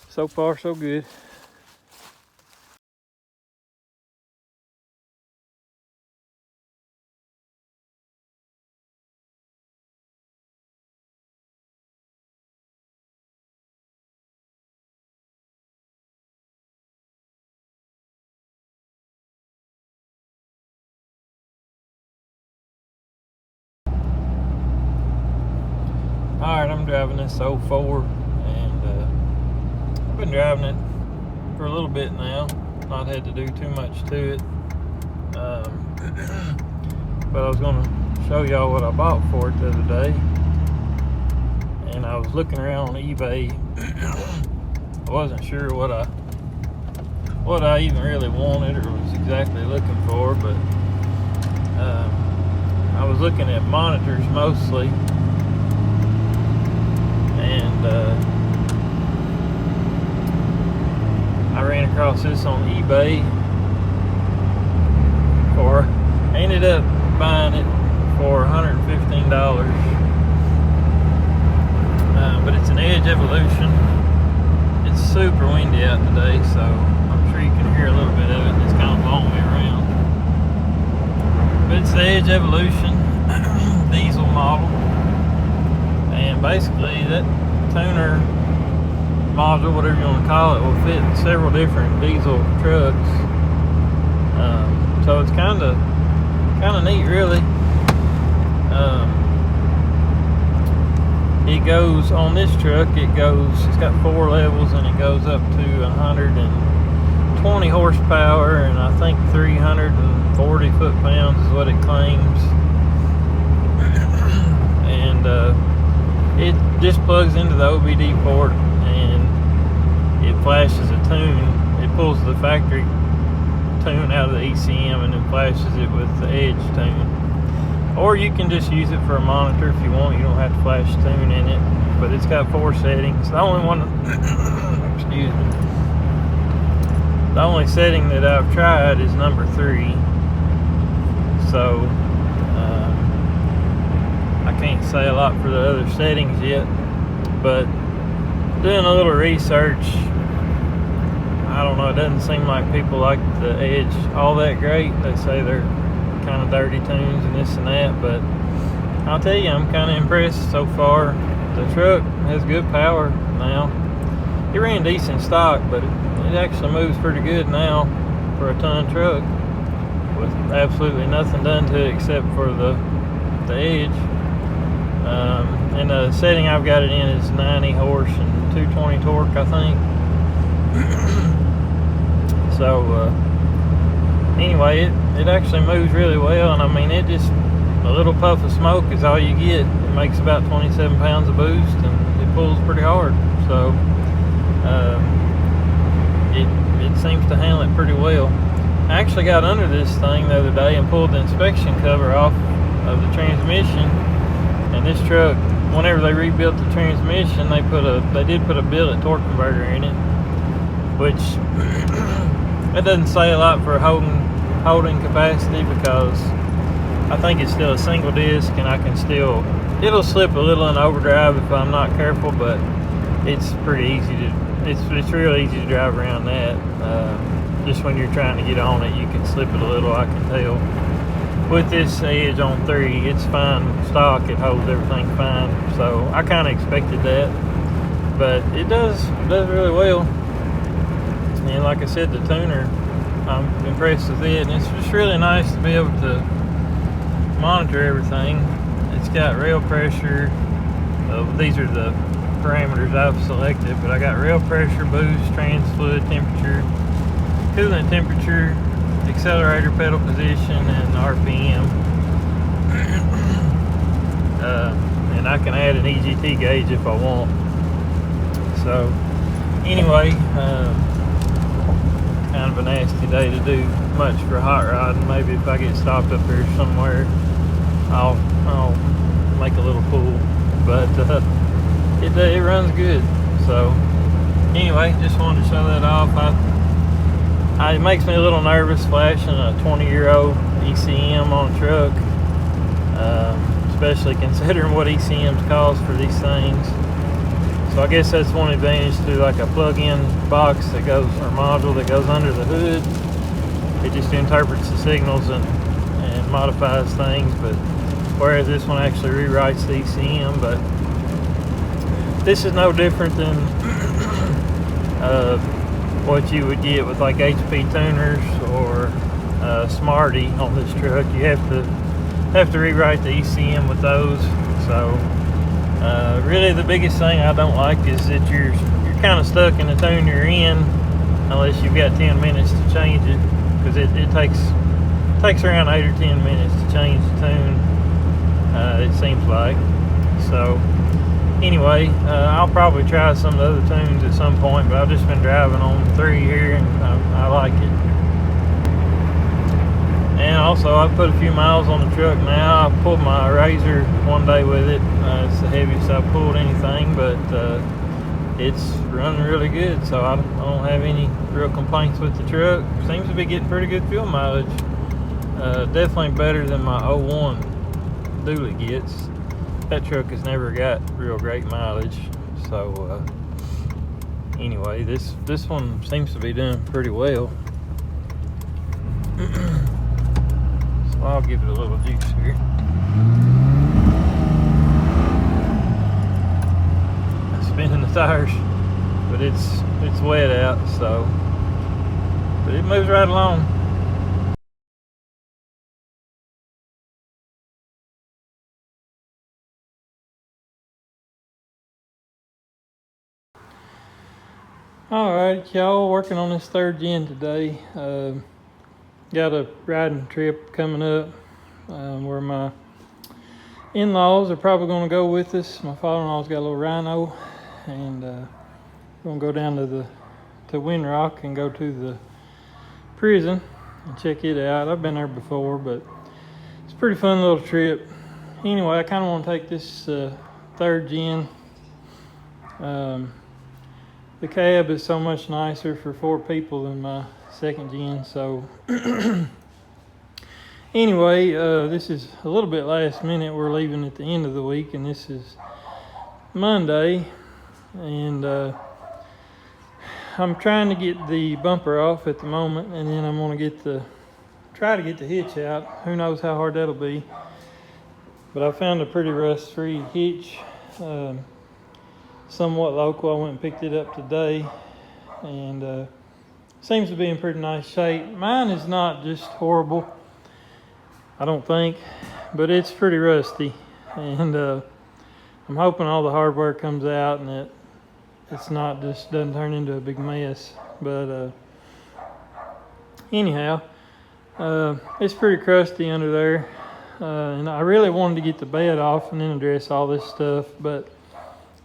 so far so good. Alright, I'm driving this 04, and I've been driving it for a little bit now. Not had to do too much to it. But I was going to show y'all what I bought for it the other day. And I was looking around on eBay. I wasn't sure what I even really wanted or was exactly looking for, but I was looking at monitors mostly. And I ran across this on eBay I ended up buying it for $115. But it's an Edge Evolution. It's super windy out today, so I'm sure you can hear a little bit of it. It's kind of blowing me around. But it's the Edge Evolution diesel model. And basically that tuner module, whatever you want to call it, will fit several different diesel trucks. So it's kind of it goes on this truck. It's got 4 levels, and it goes up to 120 horsepower, and I think 340 foot-pounds is what it claims. And it just plugs into the OBD port, and it flashes a tune. It pulls the factory tune out of the ECM and then flashes it with the edge tune. Or you can just use it for a monitor if you want. You don't have to flash tune in it. But it's got 4 settings. The only one, excuse me. The only setting that I've tried is number 3. So I can't say a lot for the other settings yet. But doing a little research, I don't know, it doesn't seem like people like the Edge all that great. They say they're kind of dirty tunes and this and that, but I'll tell you, I'm kind of impressed so far. The truck has good power now. It ran decent stock, but it actually moves pretty good now for a ton truck with absolutely nothing done to it except for the Edge. And the setting I've got it in is 90 horse and 220 torque, I think. So anyway, it actually moves really well, and I mean, it just, a little puff of smoke is all you get. It makes about 27 pounds of boost, and it pulls pretty hard. So it seems to handle it pretty well. I actually got under this thing the other day and pulled the inspection cover off of the transmission, and this truck, whenever they rebuilt the transmission, they did put a billet torque converter in it, which it doesn't say a lot for holding capacity, because I think it's still a single disc, and it'll slip a little in overdrive if I'm not careful, but it's pretty easy it's real easy to drive around that. Just when you're trying to get on it, you can slip it a little, I can tell. With this Edge on 3, it's fine stock, it holds everything fine, so I kind of expected that, but it does really well. And like I said, the tuner, I'm impressed with it, and it's just really nice to be able to monitor everything. It's got rail pressure. These are the parameters I've selected, but I got rail pressure, boost, trans fluid temperature, coolant temperature, accelerator pedal position, and RPM. And I can add an EGT gauge if I want. So anyway, kind of a nasty day to do much for hot rodding. Maybe if I get stopped up here somewhere, I'll make a little pool, but it runs good. So anyway, just wanted to show that off. It makes me a little nervous flashing a 20-year-old ECM on a truck, especially considering what ECMs cost for these things. So I guess that's one advantage to like a plug-in box that goes, or module that goes under the hood. It just interprets the signals and modifies things, but whereas this one actually rewrites the ECM. But this is no different than what you would get with like HP tuners or Smarty on this truck. You have to rewrite the ECM with those. So really the biggest thing I don't like is that you're kind of stuck in the tune you're in unless you've got 10 minutes to change it, because it takes around 8 or 10 minutes to change the tune, it seems like. So anyway, I'll probably try some of the other tunes at some point, but I've just been driving on 3 here, and I like it. And also, I've put a few miles on the truck now. I pulled my Razor one day with it. It's the heaviest I've pulled anything, but it's running really good, so I don't have any real complaints with the truck. Seems to be getting pretty good fuel mileage. Definitely better than my 01 Dually gets. That truck has never got real great mileage. So anyway, this one seems to be doing pretty well. So I'll give it a little juice here. Spinning the tires, but it's wet out, so but it moves right along. All right, y'all, working on this third gen today. Got a riding trip coming up where my in-laws are probably going to go with us. My father-in-law's got a little rhino, and we're going to go down to Windrock and go to the prison and check it out. I've been there before, but it's a pretty fun little trip. Anyway, I kind of want to take this third gen. The cab is so much nicer for 4 people than my second gen. So anyway, this is a little bit last minute. We're leaving at the end of the week, and this is Monday. And I'm trying to get the bumper off at the moment, and then I'm going to try to get the hitch out. Who knows how hard that'll be. But I found a pretty rust-free hitch. Somewhat local. I went and picked it up today, and seems to be in pretty nice shape. Mine is not just horrible, I don't think, but it's pretty rusty, and I'm hoping all the hardware comes out and that it's not just doesn't turn into a big mess. But anyhow, it's pretty crusty under there, and I really wanted to get the bed off and then address all this stuff, but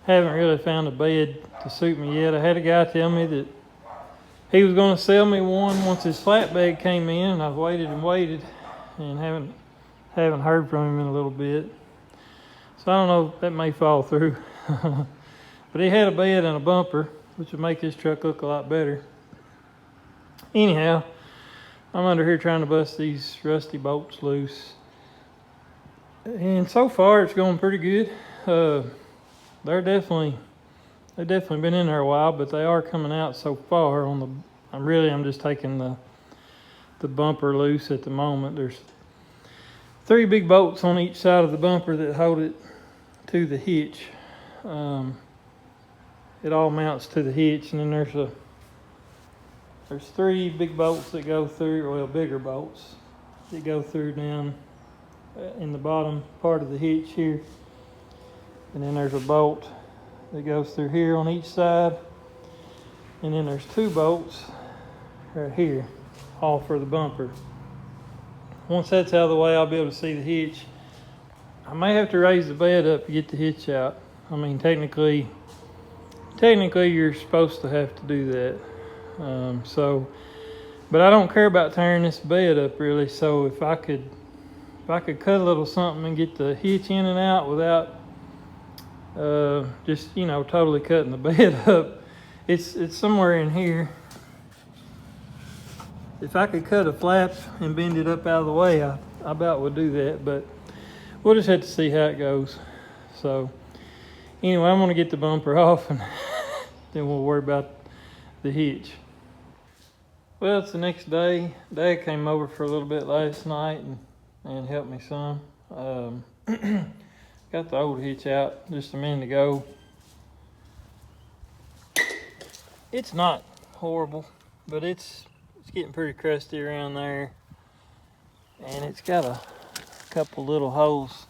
haven't really found a bed to suit me yet. I had a guy tell me that he was going to sell me one once his flatbed came in, and I've waited and haven't heard from him in a little bit. So I don't know if that may fall through. But he had a bed and a bumper, which would make his truck look a lot better. Anyhow, I'm under here trying to bust these rusty bolts loose. And so far it's going pretty good. They've definitely been in there a while, but they are coming out so far on the. I'm just taking the bumper loose at the moment. There's 3 big bolts on each side of the bumper that hold it to the hitch. It all mounts to the hitch, and then there's 3 big bolts that go through, well, bigger bolts that go through down in the bottom part of the hitch here. And then there's a bolt that goes through here on each side. And then there's 2 bolts right here, all for the bumper. Once that's out of the way, I'll be able to see the hitch. I may have to raise the bed up to get the hitch out. I mean, technically you're supposed to have to do that. But I don't care about tearing this bed up really. So if I could cut a little something and get the hitch in and out without just totally cutting the bed up. It's somewhere in here. If I could cut a flap and bend it up out of the way, I about would do that, but we'll just have to see how it goes. So anyway, I'm going to get the bumper off, and then we'll worry about the hitch. Well, it's the next day. Dad came over for a little bit last night and helped me some. Got the old hitch out just a minute ago. It's not horrible, but it's getting pretty crusty around there, and it's got a couple little holes.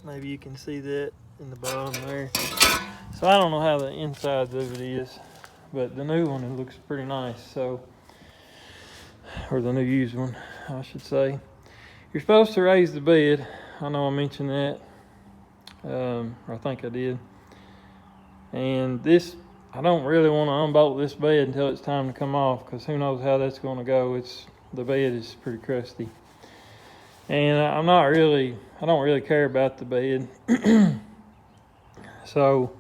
Maybe you can see that in the bottom there. So I don't know how the insides of it is, but the new one, it looks pretty nice. So, or the new used one, I should say. You're supposed to raise the bed. I know I mentioned that. I think I did. And this, I don't really want to unbolt this bed until it's time to come off, because who knows how that's going to go. The bed is pretty crusty. And I don't really care about the bed. So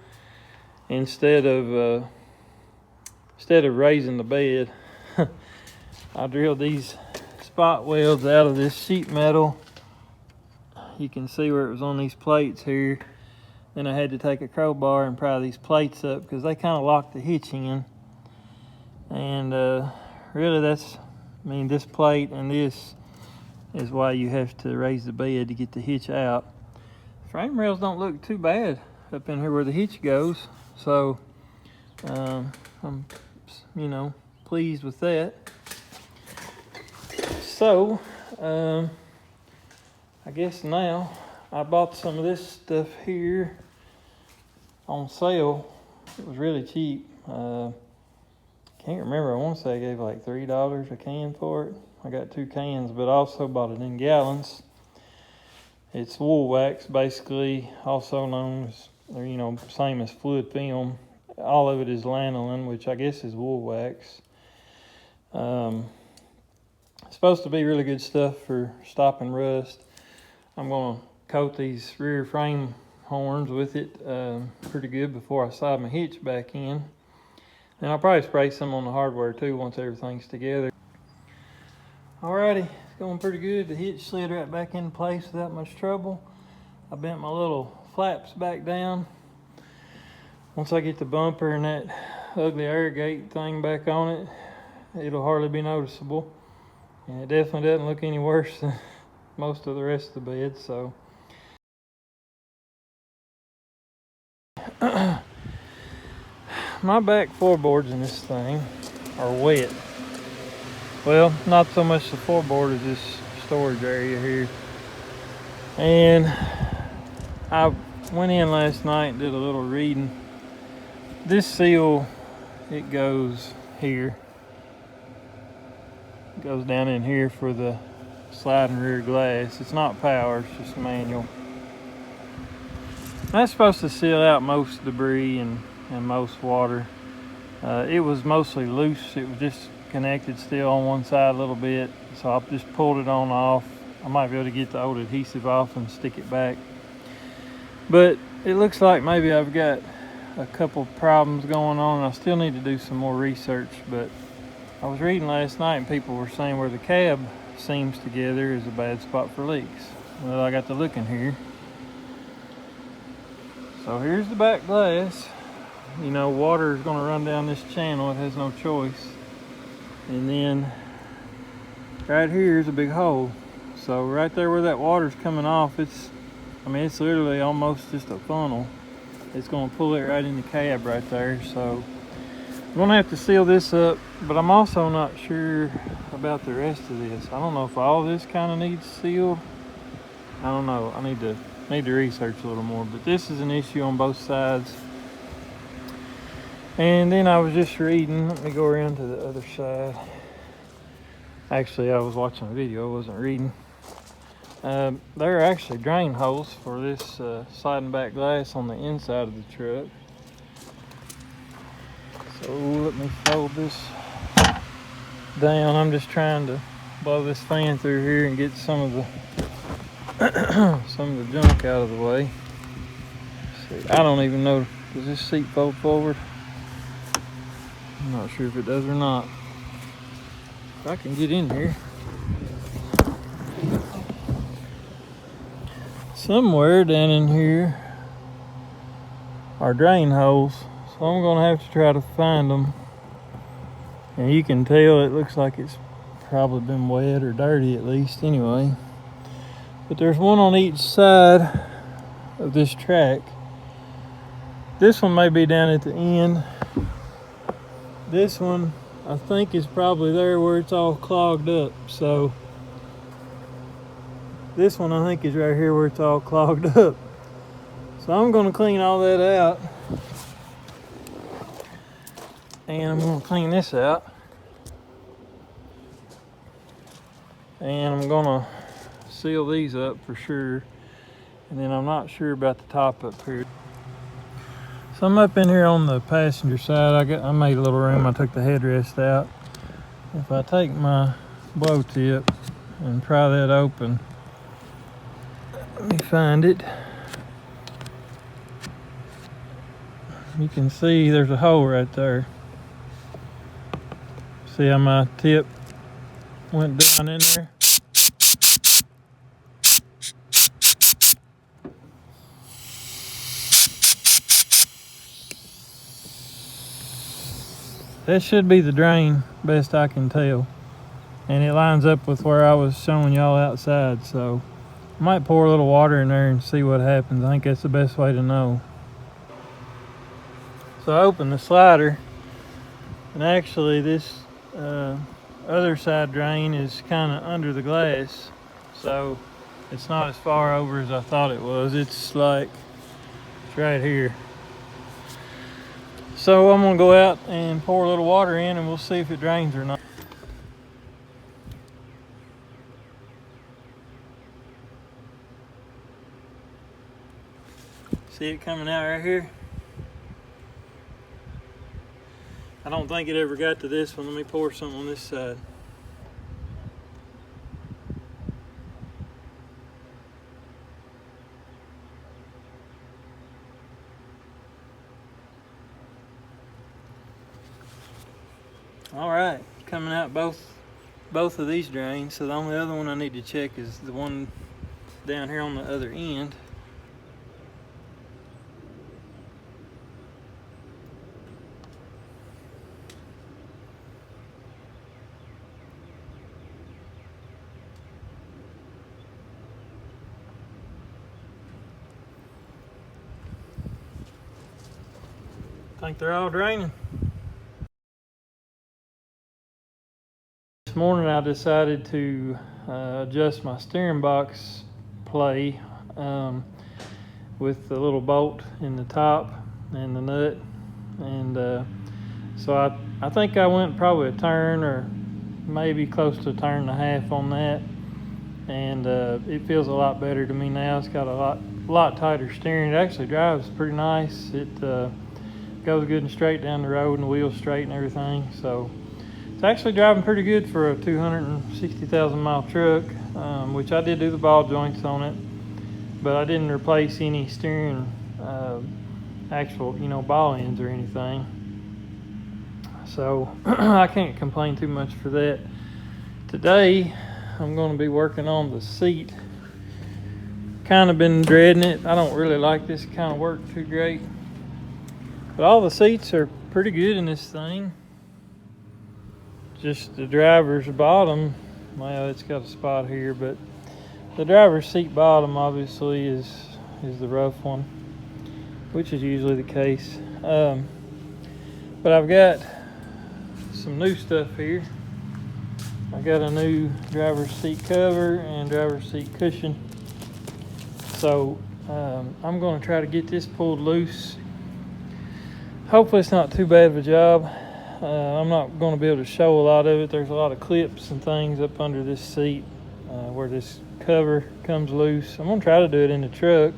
instead of raising the bed, I drilled these spot welds out of this sheet metal. You can see where it was on these plates here. Then I had to take a crowbar and pry these plates up because they kind of lock the hitch in. And really this plate and this is why you have to raise the bed to get the hitch out. Frame rails don't look too bad up in here where the hitch goes. So I'm pleased with that. So I guess now I bought some of this stuff here. on sale. It was really cheap. Can't remember. I want to say I gave like $3 a can for it. I got 2 cans, but I also bought it in gallons. It's wool wax, basically, also known as, or, you know, same as fluid film. All of it is lanolin, which I guess is wool wax. It's supposed to be really good stuff for stopping rust. I'm going to coat these rear frame horns with it pretty good before I slide my hitch back in. And I'll probably spray some on the hardware too once everything's together. Alrighty, it's going pretty good. The hitch slid right back into place without much trouble. I bent my little flaps back down. Once I get the bumper and that ugly air gate thing back on it, it'll hardly be noticeable. And it definitely doesn't look any worse than most of the rest of the bed, so. My back floorboards in this thing are wet. Well, not so much the floorboard as this storage area here. And I went in last night and did a little reading. This seal, it goes here. It goes down in here for the sliding rear glass. It's not power, it's just manual. That's supposed to seal out most debris and most water. It was mostly loose. It was just connected still on one side a little bit, so I just pulled it on off. I might be able to get the old adhesive off and stick it back, but it looks like maybe I've got a couple problems going on. I still need to do some more research, but I was reading last night and people were saying where the cab seams together is a bad spot for leaks. Well, I got to looking here. So here's the back glass. You know, water is going to run down this channel. It has no choice. And then right here is a big hole. So right there where that water's coming off, it's literally almost just a funnel. It's going to pull it right in the cab right there. So I'm going to have to seal this up, but I'm also not sure about the rest of this. I don't know if all this kind of needs sealed. I don't know. I need to research a little more, but this is an issue on both sides. And then I was just reading, let me go around to the other side. Actually, I was watching a video, I wasn't reading. There are actually drain holes for this sliding back glass on the inside of the truck. So let me fold this down. I'm just trying to blow this fan through here and get some of the junk out of the way. See, I don't even know, does this seat fold forward? I'm not sure if it does or not. If I can get in here. Somewhere down in here are drain holes, so I'm gonna have to try to find them. And you can tell it looks like it's probably been wet or dirty at least anyway. But there's one on each side of this track. This one may be down at the end. This one I think is probably there where it's all clogged up. So this one I think is right here where it's all clogged up. So I'm going to clean all that out. And I'm going to clean this out. And I'm going to seal these up for sure. And then I'm not sure about the top up here. So I'm up in here on the passenger side. I made a little room. I took the headrest out. If I take my blow tip and pry that open, let me find it. You can see there's a hole right there. See how my tip went down in there? That should be the drain, best I can tell. And it lines up with where I was showing y'all outside, so I might pour a little water in there and see what happens. I think that's the best way to know. So I opened the slider, and actually this other side drain is kind of under the glass, so it's not as far over as I thought it was. It's right here. So I'm gonna go out and pour a little water in and we'll see if it drains or not. See it coming out right here? I don't think it ever got to this one. Let me pour some on this side. All right, coming out both of these drains. So the only other one I need to check is the one down here on the other end. I think they're all draining. This morning I decided to adjust my steering box play with the little bolt in the top and the nut, and so I think I went probably a turn or maybe close to a turn and a half on that, and it feels a lot better to me now. It's got a lot tighter steering. It actually drives pretty nice. It goes good and straight down the road, and the wheels straight and everything. So it's actually driving pretty good for a 260,000 mile truck, which I did do the ball joints on it, but I didn't replace any steering actual ball ends or anything. So I can't complain too much for that. Today I'm going to be working on the seat. Kind of been dreading it. I don't really like this kind of work too great, but all the seats are pretty good in this thing. Just the driver's bottom, well, it's got a spot here, but the driver's seat bottom obviously is the rough one, which is usually the case. But I've got some new stuff here. I got a new driver's seat cover and driver's seat cushion. So I'm going to try to get this pulled loose. Hopefully it's not too bad of a job. I'm not going to be able to show a lot of it. There's a lot of clips and things up under this seat where this cover comes loose. I'm going to try to do it in the truck.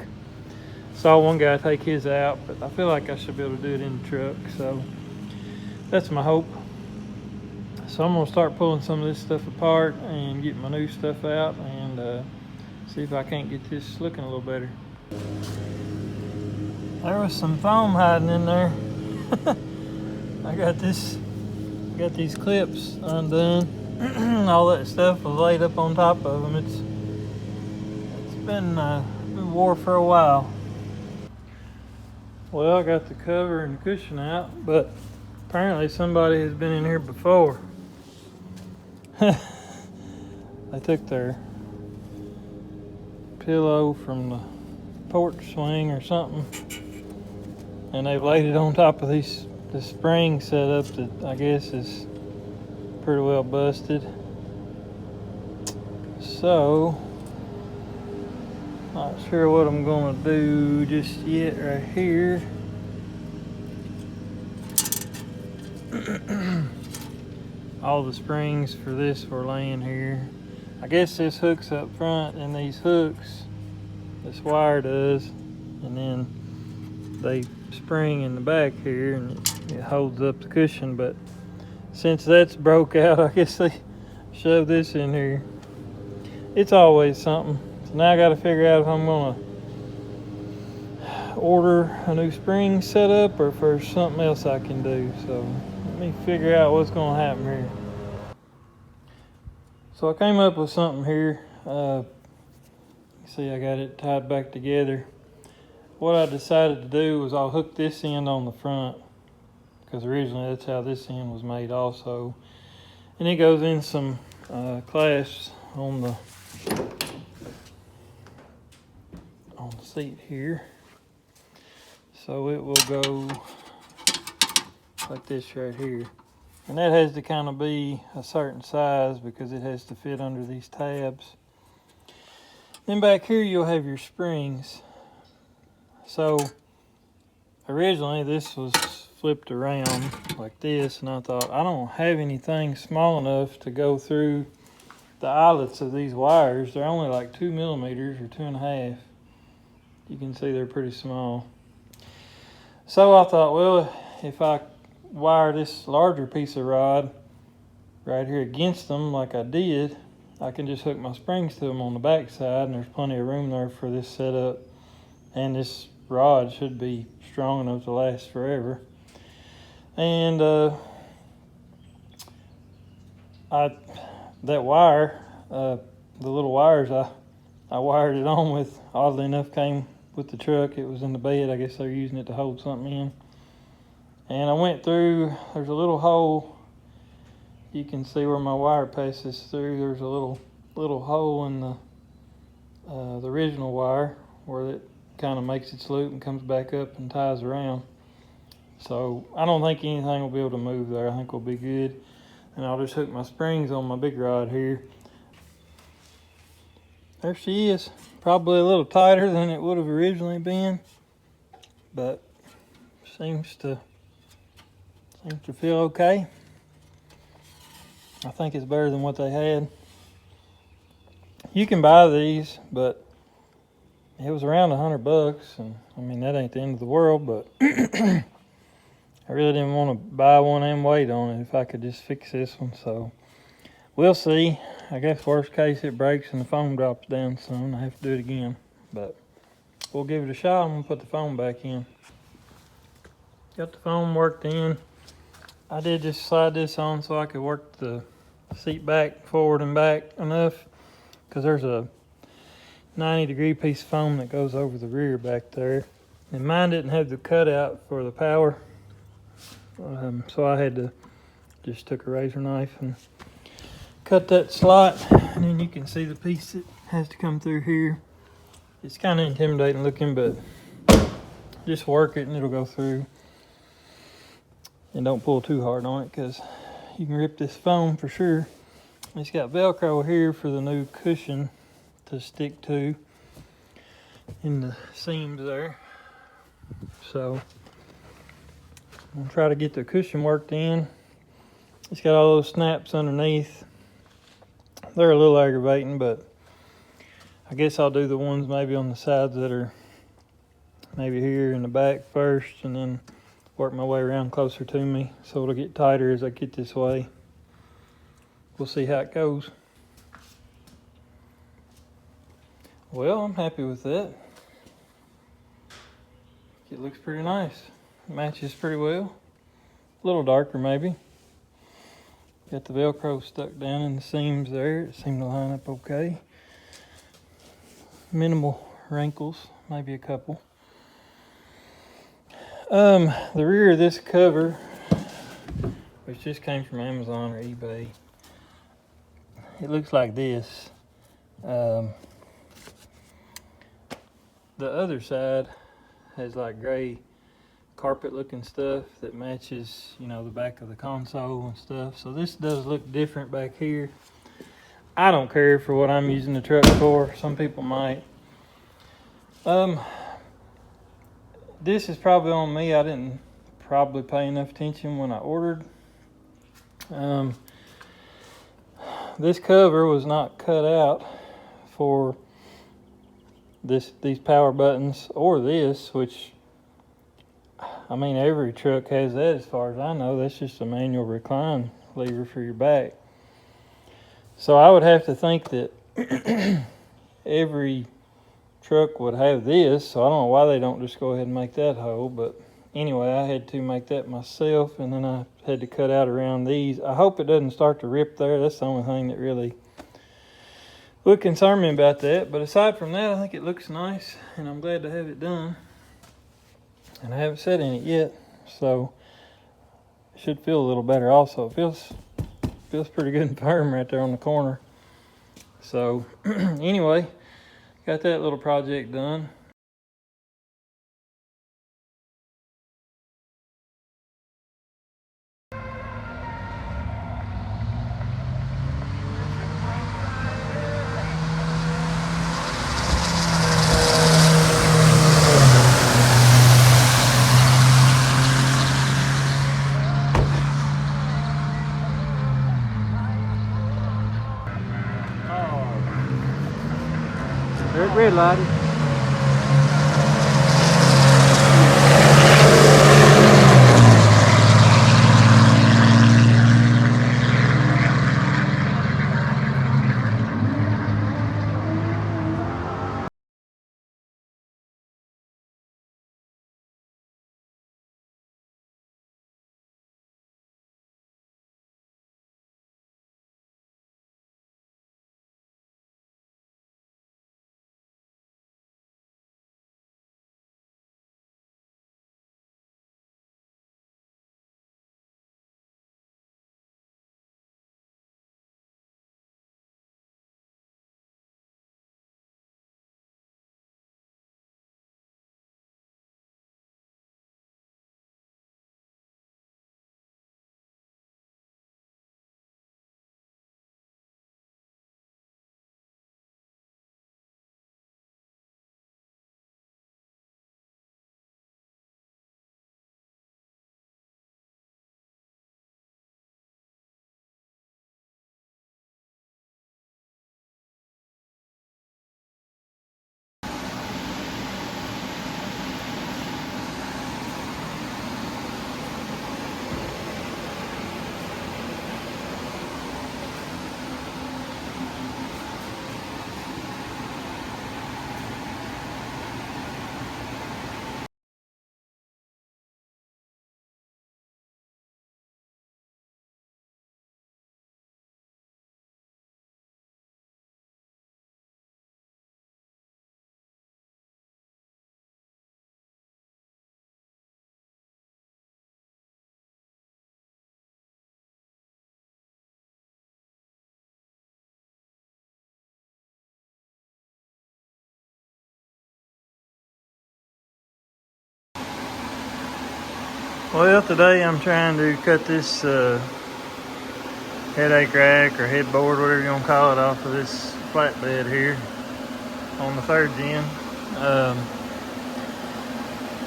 Saw one guy take his out, but I feel like I should be able to do it in the truck. So that's my hope. So I'm going to start pulling some of this stuff apart and get my new stuff out and see if I can't get this looking a little better. There was some foam hiding in there. I got these clips undone. All that stuff was laid up on top of them. It's been wore for a while. Well, I got the cover and cushion out, but apparently somebody has been in here before. They took their pillow from the porch swing or something, and they've laid it on top of the spring setup that I guess is pretty well busted. So not sure what I'm gonna do just yet right here. All the springs for this were laying here. I guess this hooks up front, and these hooks, this wire does, and then they spring in the back here, and it holds up the cushion. But since that's broke out, I guess they shoved this in here. It's always something. So now I got to figure out if I'm gonna order a new spring setup or if there's something else I can do. So let me figure out what's gonna happen here. So I came up with something here. See, I got it tied back together. What I decided to do was I'll hook this end on the front, because originally that's how this end was made also. And it goes in some clasps on the seat here. So it will go like this right here. And that has to kind of be a certain size because it has to fit under these tabs. Then back here you'll have your springs. So originally this was flipped around like this, and I thought, I don't have anything small enough to go through the eyelets of these wires. They're only like 2 millimeters or 2.5. You can see they're pretty small. So I thought, well, if I wire this larger piece of rod right here against them like I did, I can just hook my springs to them on the back side, and there's plenty of room there for this setup, and this rod should be strong enough to last forever. And that wire, the little wires I wired it on with, oddly enough, came with the truck. It was in the bed. I guess they're using it to hold something in. And I went through, there's a little hole. You can see where my wire passes through. There's a little hole in the original wire where it kind of makes its loop and comes back up and ties around. So I don't think anything will be able to move there. I think we'll be good. And I'll just hook my springs on my big rod here. There she is. Probably a little tighter than it would have originally been, but seems to feel okay. I think it's better than what they had. You can buy these, but it was around $100, and I mean, that ain't the end of the world, but I really didn't want to buy one and wait on it if I could just fix this one. So we'll see. I guess worst case it breaks and the foam drops down soon. I have to do it again, but we'll give it a shot. I'm gonna put the foam back in. Got the foam worked in. I did just slide this on so I could work the seat back, forward and back enough, because there's a 90-degree piece of foam that goes over the rear back there. And mine didn't have the cutout for the power, so I had to just took a razor knife and cut that slot, and then you can see the piece that has to come through here. It's kind of intimidating looking, but just work it and it'll go through. And don't pull too hard on it, because you can rip this foam for sure. It's got Velcro here for the new cushion to stick to in the seams there. So I'm gonna try to get the cushion worked in. It's got all those snaps underneath. They're a little aggravating, but I guess I'll do the ones maybe on the sides that are maybe here in the back first, and then work my way around closer to me so it'll get tighter as I get this way. We'll see how it goes. Well, I'm happy with that. It looks pretty nice. It matches pretty well. A little darker maybe. Got the Velcro stuck down in the seams there. It seemed to line up okay. Minimal wrinkles, maybe a couple. The rear of this cover, which just came from Amazon or eBay, it looks like this. The other side has like gray carpet looking stuff that matches, you know, the back of the console and stuff. So this does look different back here. I don't care for what I'm using the truck for. Some people might. This is probably on me. I didn't probably pay enough attention when I ordered. This cover was not cut out for these power buttons or this, which, I mean, every truck has that as far as I know. That's just a manual recline lever for your back. So I would have to think that every truck would have this, so I don't know why they don't just go ahead and make that hole. But anyway, I had to make that myself, and then I had to cut out around these. I hope it doesn't start to rip there. That's the only thing that really would concern me about that. But aside from that, I think it looks nice, and I'm glad to have it done. And I haven't sat in it yet, so it should feel a little better also. It feels pretty good and firm right there on the corner. So anyway, got that little project done. red lighted. Well, today I'm trying to cut this headache rack or headboard, whatever you want to call it, off of this flatbed here on the third gen.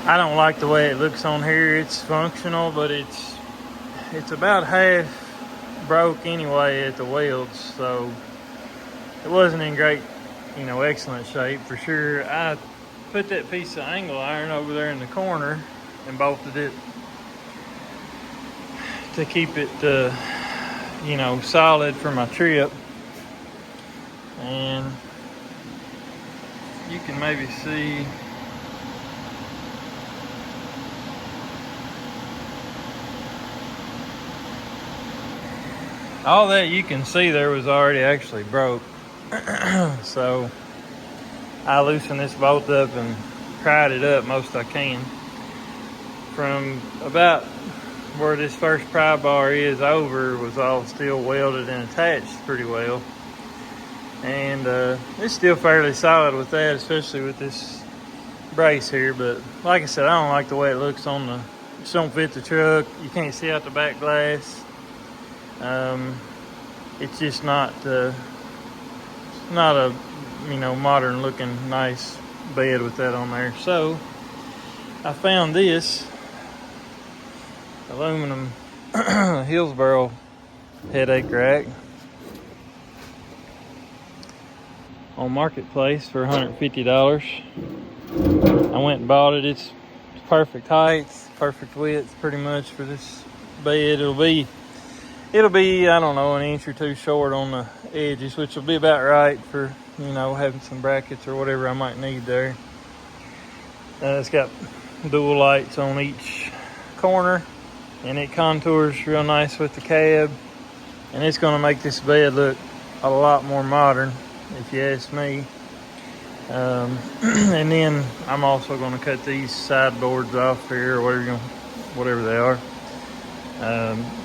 I don't like the way it looks on here. It's functional, but it's about half broke anyway at the welds, so it wasn't in great, excellent shape for sure. I put that piece of angle iron over there in the corner and bolted it to keep it solid for my trip. And you can maybe see all that. You can see there was already actually broke. So I loosened this bolt up and pried it up most I can. From about where this first pry bar is over was all still welded and attached pretty well. And it's still fairly solid with that, especially with this brace here. But like I said, I don't like the way it looks on the, it just don't fit the truck. You can't see out the back glass. It's just not a modern looking nice bed with that on there. So I found this aluminum Hillsboro headache rack on Marketplace for $150. I went and bought it. It's perfect height, perfect width pretty much for this bed. It'll be I don't know, an inch or two short on the edges, which will be about right for having some brackets or whatever I might need there. It's got dual lights on each corner, and it contours real nice with the cab, and it's going to make this bed look a lot more modern, if you ask me. And then I'm also going to cut these sideboards off here, or whatever they are.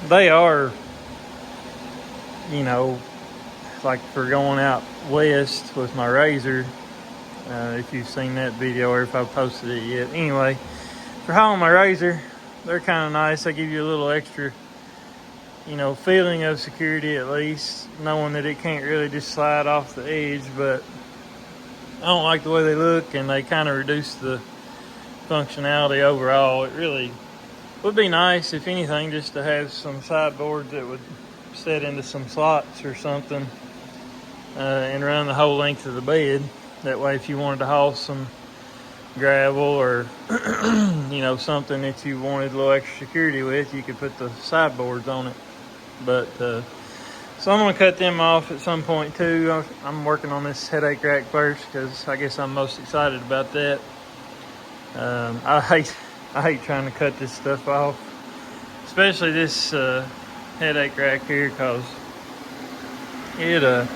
They are, like for going out west with my razor. If you've seen that video or if I've posted it yet. Anyway, for hauling my razor, they're kind of nice. They give you a little extra, feeling of security, at least, knowing that it can't really just slide off the edge. But I don't like the way they look, and they kind of reduce the functionality overall. It really would be nice, if anything, just to have some sideboards that would set into some slots or something, and run the whole length of the bed. That way if you wanted to haul some gravel or you know, something that you wanted a little extra security with, you could put the sideboards on it. But so I'm going to cut them off at some point too. I'm working on this headache rack first because I guess I'm most excited about that. I hate trying to cut this stuff off, especially this headache rack here, because it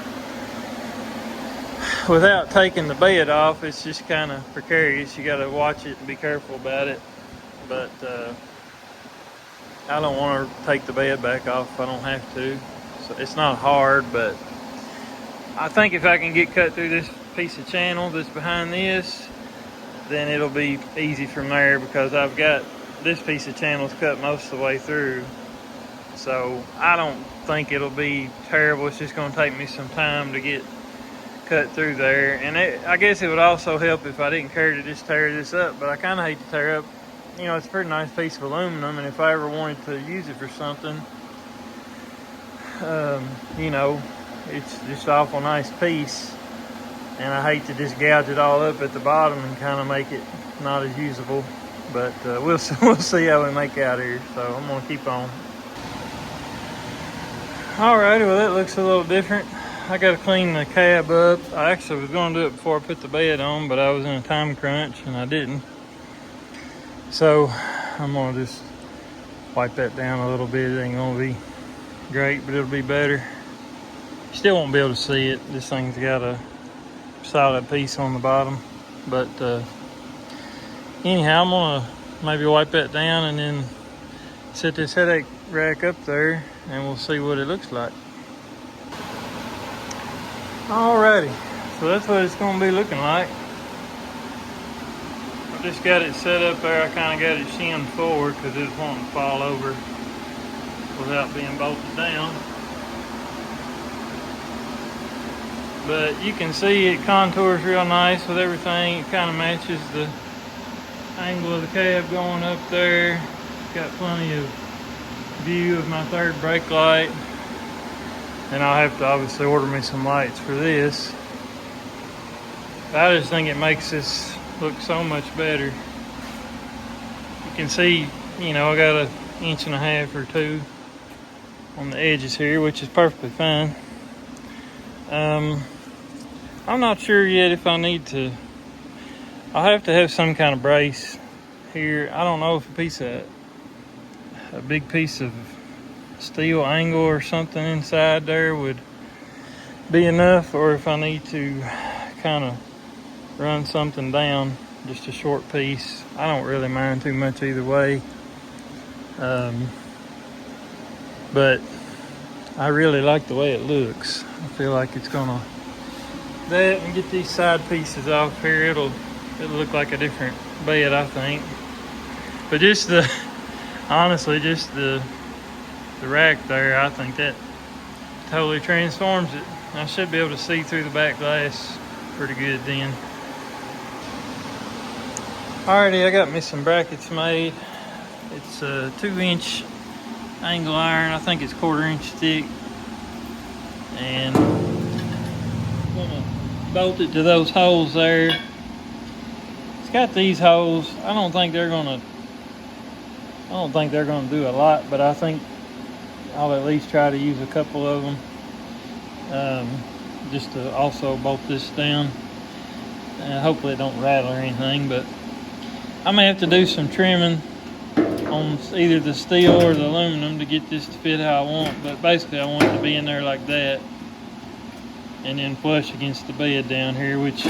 without taking the bed off, it's just kind of precarious. You got to watch it and be careful about it. But I don't want to take the bed back off if I don't have to. So it's not hard, but I think if I can get cut through this piece of channel that's behind this, then it'll be easy from there, because I've got this piece of channels cut most of the way through. So I don't think it'll be terrible. It's just going to take me some time to get cut through there. And I guess it would also help if I didn't care to just tear this up, but I kind of hate to tear up, you know, it's a pretty nice piece of aluminum, and if I ever wanted to use it for something, you know, it's just an awful nice piece, and I hate to just gouge it all up at the bottom and kind of make it not as usable. But we'll see how we make out here. So I'm gonna keep on. Alrighty, well that looks a little different. I gotta clean the cab up. I actually was gonna do it before I put the bed on, but I was in a time crunch and I didn't. So I'm gonna just wipe that down a little bit. It ain't gonna be great, but it'll be better. Still won't be able to see it. This thing's got a solid piece on the bottom. But anyhow, I'm gonna maybe wipe that down and then set this headache rack up there, and we'll see what it looks like. Alrighty, so that's what it's gonna be looking like. I just got it set up there. I kind of got it shimmed forward because it was wanting to fall over without being bolted down. But you can see it contours real nice with everything. It kind of matches the angle of the cab going up there. Got plenty of view of my third brake light. And I'll have to obviously order me some lights for this. But I just think it makes this look so much better. You can see, you know, I got 1.5 inches or 2 on the edges here, which is perfectly fine. I'm not sure yet if I need to. I'll have to have some kind of brace here. I don't know if a big piece of steel angle or something inside there would be enough, or if I need to kind of run something down, just a short piece. I don't really mind too much either way. But I really like the way it looks. I feel like it's gonna, that and get these side pieces off here, it'll look like a different bed, I think. But just honestly, just the rack there, I think that totally transforms it. I should be able to see through the back glass pretty good then. Alrighty, I got me some brackets made. It's a 2-inch angle iron. I think it's 1/4 inch thick. And I'm gonna bolt it to those holes there. It's got these holes. I don't think they're gonna do a lot, but I think I'll at least try to use a couple of them, just to also bolt this down. Hopefully it don't rattle or anything, but I may have to do some trimming on either the steel or the aluminum to get this to fit how I want. But basically I want it to be in there like that, and then flush against the bed down here, which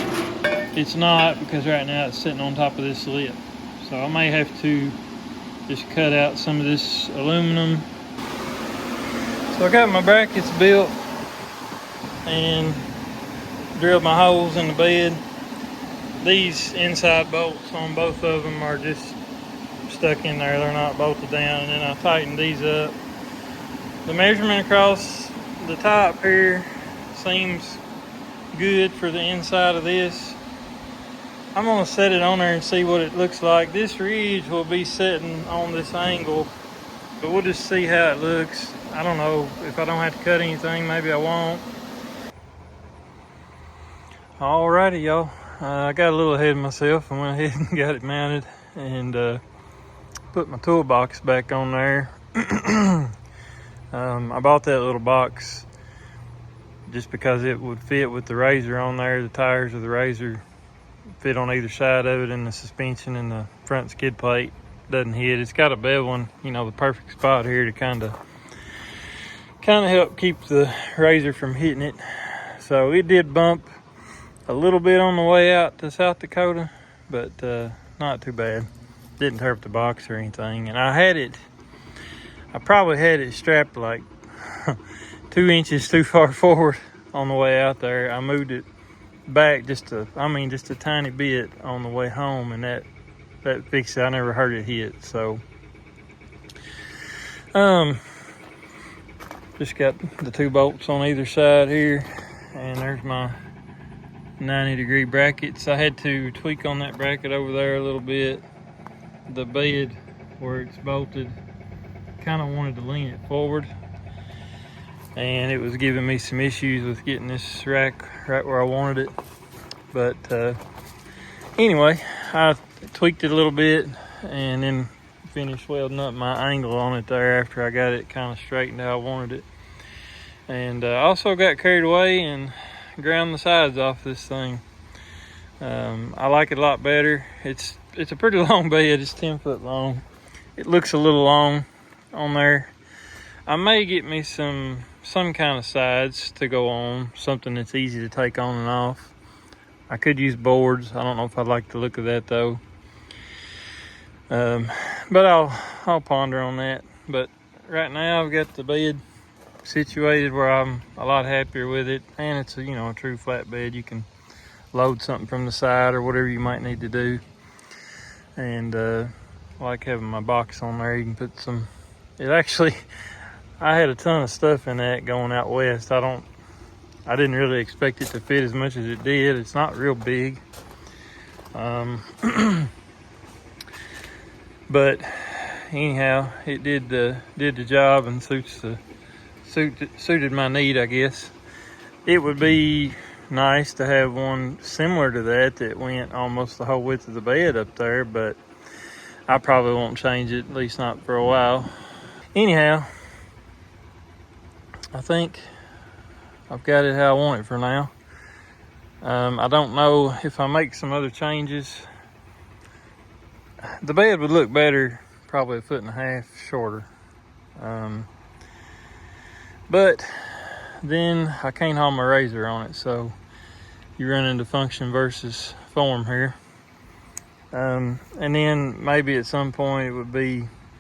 it's not, because right now it's sitting on top of this lip. So I may have to just cut out some of this aluminum. So I got my brackets built and drilled my holes in the bed. These inside bolts on both of them are just stuck in there. They're not bolted down. And then I tightened these up. The measurement across the top here seems good for the inside of this. I'm going to set it on there and see what it looks like. This ridge will be sitting on this angle, but we'll just see how it looks. I don't know if I don't have to cut anything, maybe I won't. Alrighty, y'all. I got a little ahead of myself and went ahead and got it mounted and put my toolbox back on there. I bought that little box just because it would fit with the RZR on there. The tires of the RZR fit on either side of it, and the suspension and the front skid plate doesn't hit. It's got a beveling, the perfect spot here to kind of help keep the RZR from hitting it. So it did bump a little bit on the way out to South Dakota, but not too bad. Didn't tear up the box or anything. And I probably had it strapped like 2 inches too far forward on the way out there. I moved it back just a tiny bit on the way home, and that fixed it. I never heard it hit. So just got the 2 bolts on either side here, and there's my 90-degree brackets. I had to tweak on that bracket over there a little bit. The bed where it's bolted, kind of wanted to lean it forward, and it was giving me some issues with getting this rack right where I wanted it. But anyway, I tweaked it a little bit and then finished welding up my angle on it there after I got it kind of straightened how I wanted it. And I also got carried away and ground the sides off this thing. I like it a lot better. It's a pretty long bed. It's 10 foot long. It looks a little long on there. I may get me some kind of sides to go on, something that's easy to take on and off. I could use boards. I don't know if I'd like the look of that though. But I'll ponder on that. But right now I've got the bed situated where I'm a lot happier with it, and it's a true flat bed. You can load something from the side or whatever you might need to do. And I like having my box on there. You can put some. I had a ton of stuff in that going out west. I didn't really expect it to fit as much as it did. It's not real big. But anyhow, it did the job and suited my need, I guess. It would be nice to have one similar to that went almost the whole width of the bed up there, but I probably won't change it, at least not for a while. Anyhow, I think I've got it how I want it for now. I don't know if I make some other changes. The bed would look better, probably 1.5 feet shorter. But then I can't haul my RZR on it, so you run into function versus form here. And then maybe at some point it would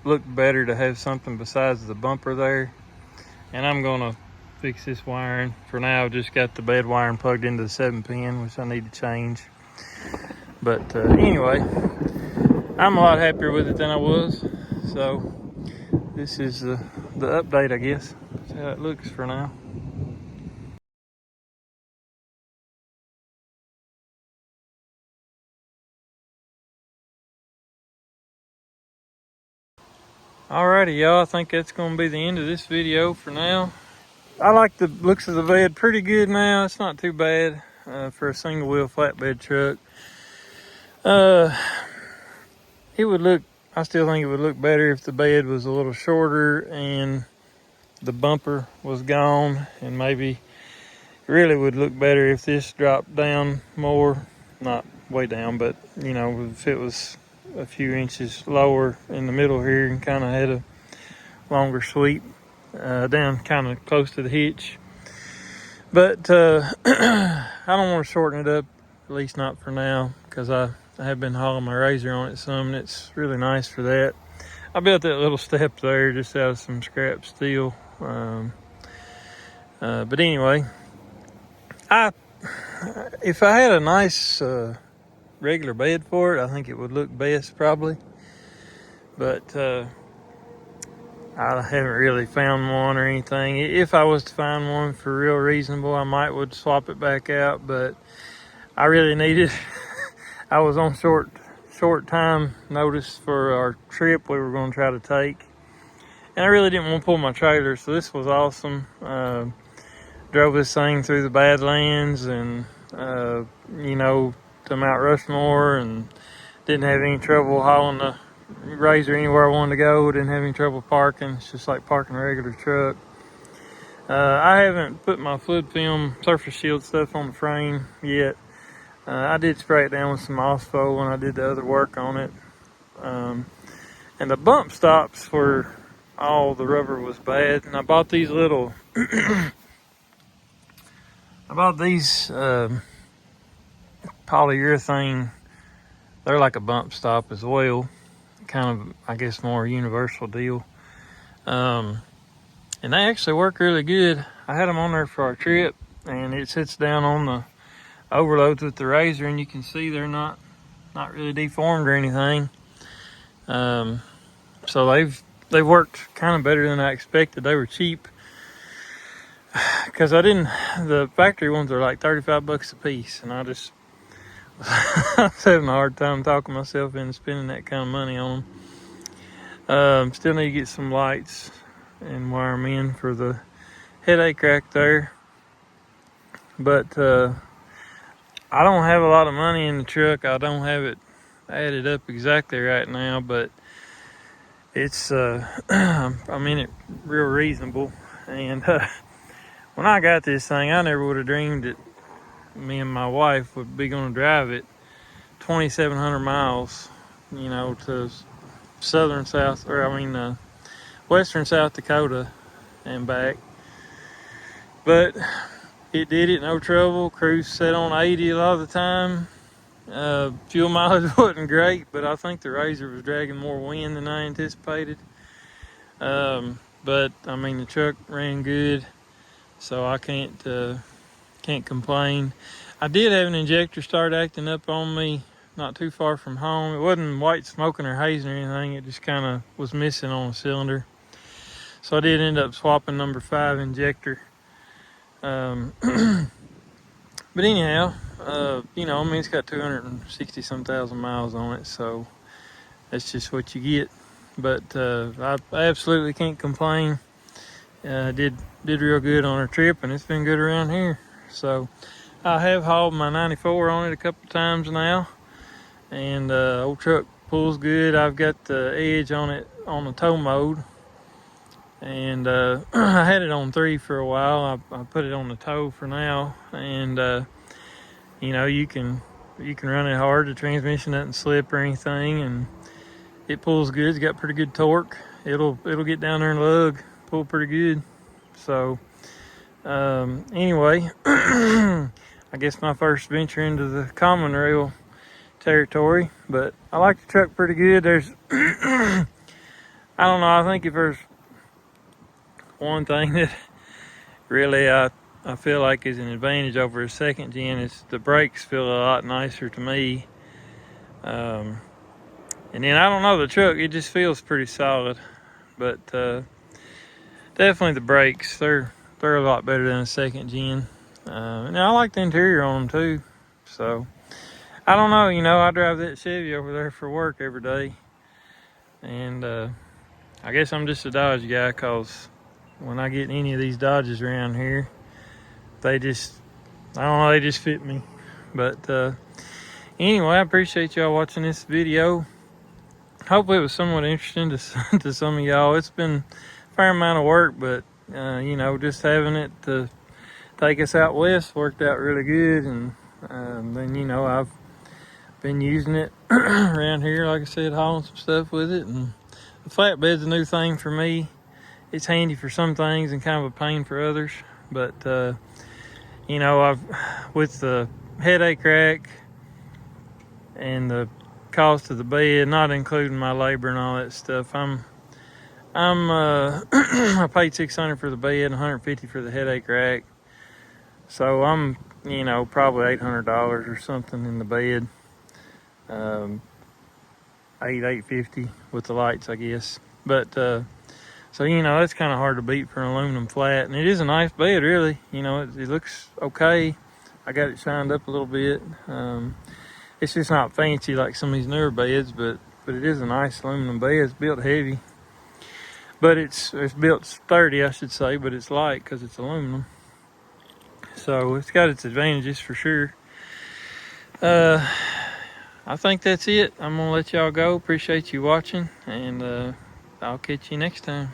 look better to have something besides the bumper there. And I'm gonna fix this wiring. For now, I've just got the bed wiring plugged into the 7-pin, which I need to change. But anyway, I'm a lot happier with it than I was. So this is the update, I guess. That's how it looks for now. Alrighty, y'all, I think that's going to be the end of this video for now. I like the looks of the bed pretty good now. It's not too bad for a single wheel flatbed truck. I still think it would look better if the bed was a little shorter and the bumper was gone, and maybe it really would look better if this dropped down more, not way down, but if it was a few inches lower in the middle here and kind of had a longer sweep down kind of close to the hitch. But I don't want to shorten it up, at least not for now, because I have been hauling my RZR on it some, and it's really nice for that. I built that little step there just out of some scrap steel. But anyway, if I had a nice regular bed for it, I think it would look best probably. But I haven't really found one or anything. If I was to find one for real reasonable, I would swap it back out, but I really needed I was on short time notice for our trip we were going to try to take, and I really didn't want to pull my trailer, so this was awesome. Drove this thing through the Badlands and you know, to Mount Rushmore, and didn't have any trouble hauling the Razor anywhere I wanted to go. Didn't have any trouble parking. It's just like parking a regular truck. I haven't put my fluid film surface shield stuff on the frame yet. I did spray it down with some Ospo when I did the other work on it. And the bump stops were all the rubber was bad. And I bought these little, I bought these polyurethane. They're like a bump stop as well. Kind of, I guess, more universal deal. And they actually work really good. I had them on there for our trip, and it sits down on the overloads with the Razor, and you can see they're not really deformed or anything. So they've worked kind of better than I expected. They were cheap because the factory ones are like 35 bucks a piece, and I was having a hard time talking myself into spending that kind of money on them. Still need to get some lights and wire them in for the headache rack there. But I don't have a lot of money in the truck. I don't have it added up exactly right now, but it's I mean, it real reasonable. And when I got this thing, I never would have dreamed that me and my wife would be going to drive it 2,700 miles, you know, to western South Dakota and back. But it did it, no trouble. Cruise set on 80 a lot of the time. Fuel mileage wasn't great, but I think the Razor was dragging more wind than I anticipated. But I mean, the truck ran good, so I can't complain. I did have an injector start acting up on me not too far from home. It wasn't white smoking or hazing or anything. It just kind of was missing on a cylinder. So I did end up swapping number 5 injector. But anyhow, you know, I mean, it's got 260 some thousand miles on it, so that's just what you get. But I absolutely can't complain. Did real good on our trip, and it's been good around here. So I have hauled my 94 on it a couple times now, and old truck pulls good. I've got the edge on it on the tow mode, and I had it on 3 for a while. I put it on the tow for now, and you know, you can run it hard. The transmission doesn't slip or anything, and it pulls good. It's got pretty good torque. It'll get down there and lug, pull pretty good. So anyway, I guess my first venture into the common rail territory, but I like the truck pretty good. There's I don't know, I think if there's one thing that really I feel like is an advantage over a second gen, is the brakes feel a lot nicer to me. And then I don't know, the truck, it just feels pretty solid. But definitely the brakes, they're a lot better than a second gen. And I like the interior on them too. So I don't know, you know, I drive that Chevy over there for work every day. And I guess I'm just a Dodge guy, cause when I get any of these Dodges around here, they just, I don't know, they just fit me. But anyway, I appreciate y'all watching this video. Hopefully it was somewhat interesting to some of y'all. It's been a fair amount of work, but you know, just having it to take us out west worked out really good. And then, you know, I've been using it around here, like I said, hauling some stuff with it. And the flatbed's a new thing for me. It's handy for some things and kind of a pain for others. But you know, with the headache rack and the cost of the bed, not including my labor and all that stuff, I paid $600 for the bed and $150 for the headache rack. So I'm, you know, probably $800 or something in the bed. $850 with the lights, I guess. But so, you know, that's kind of hard to beat for an aluminum flat. And it is a nice bed, really. You know, it looks okay. I got it shined up a little bit. It's just not fancy like some of these newer beds, but it is a nice aluminum bed. It's built heavy. But it's built sturdy, I should say, but it's light because it's aluminum. So it's got its advantages for sure. I think that's it. I'm gonna let y'all go. Appreciate you watching, and I'll catch you next time.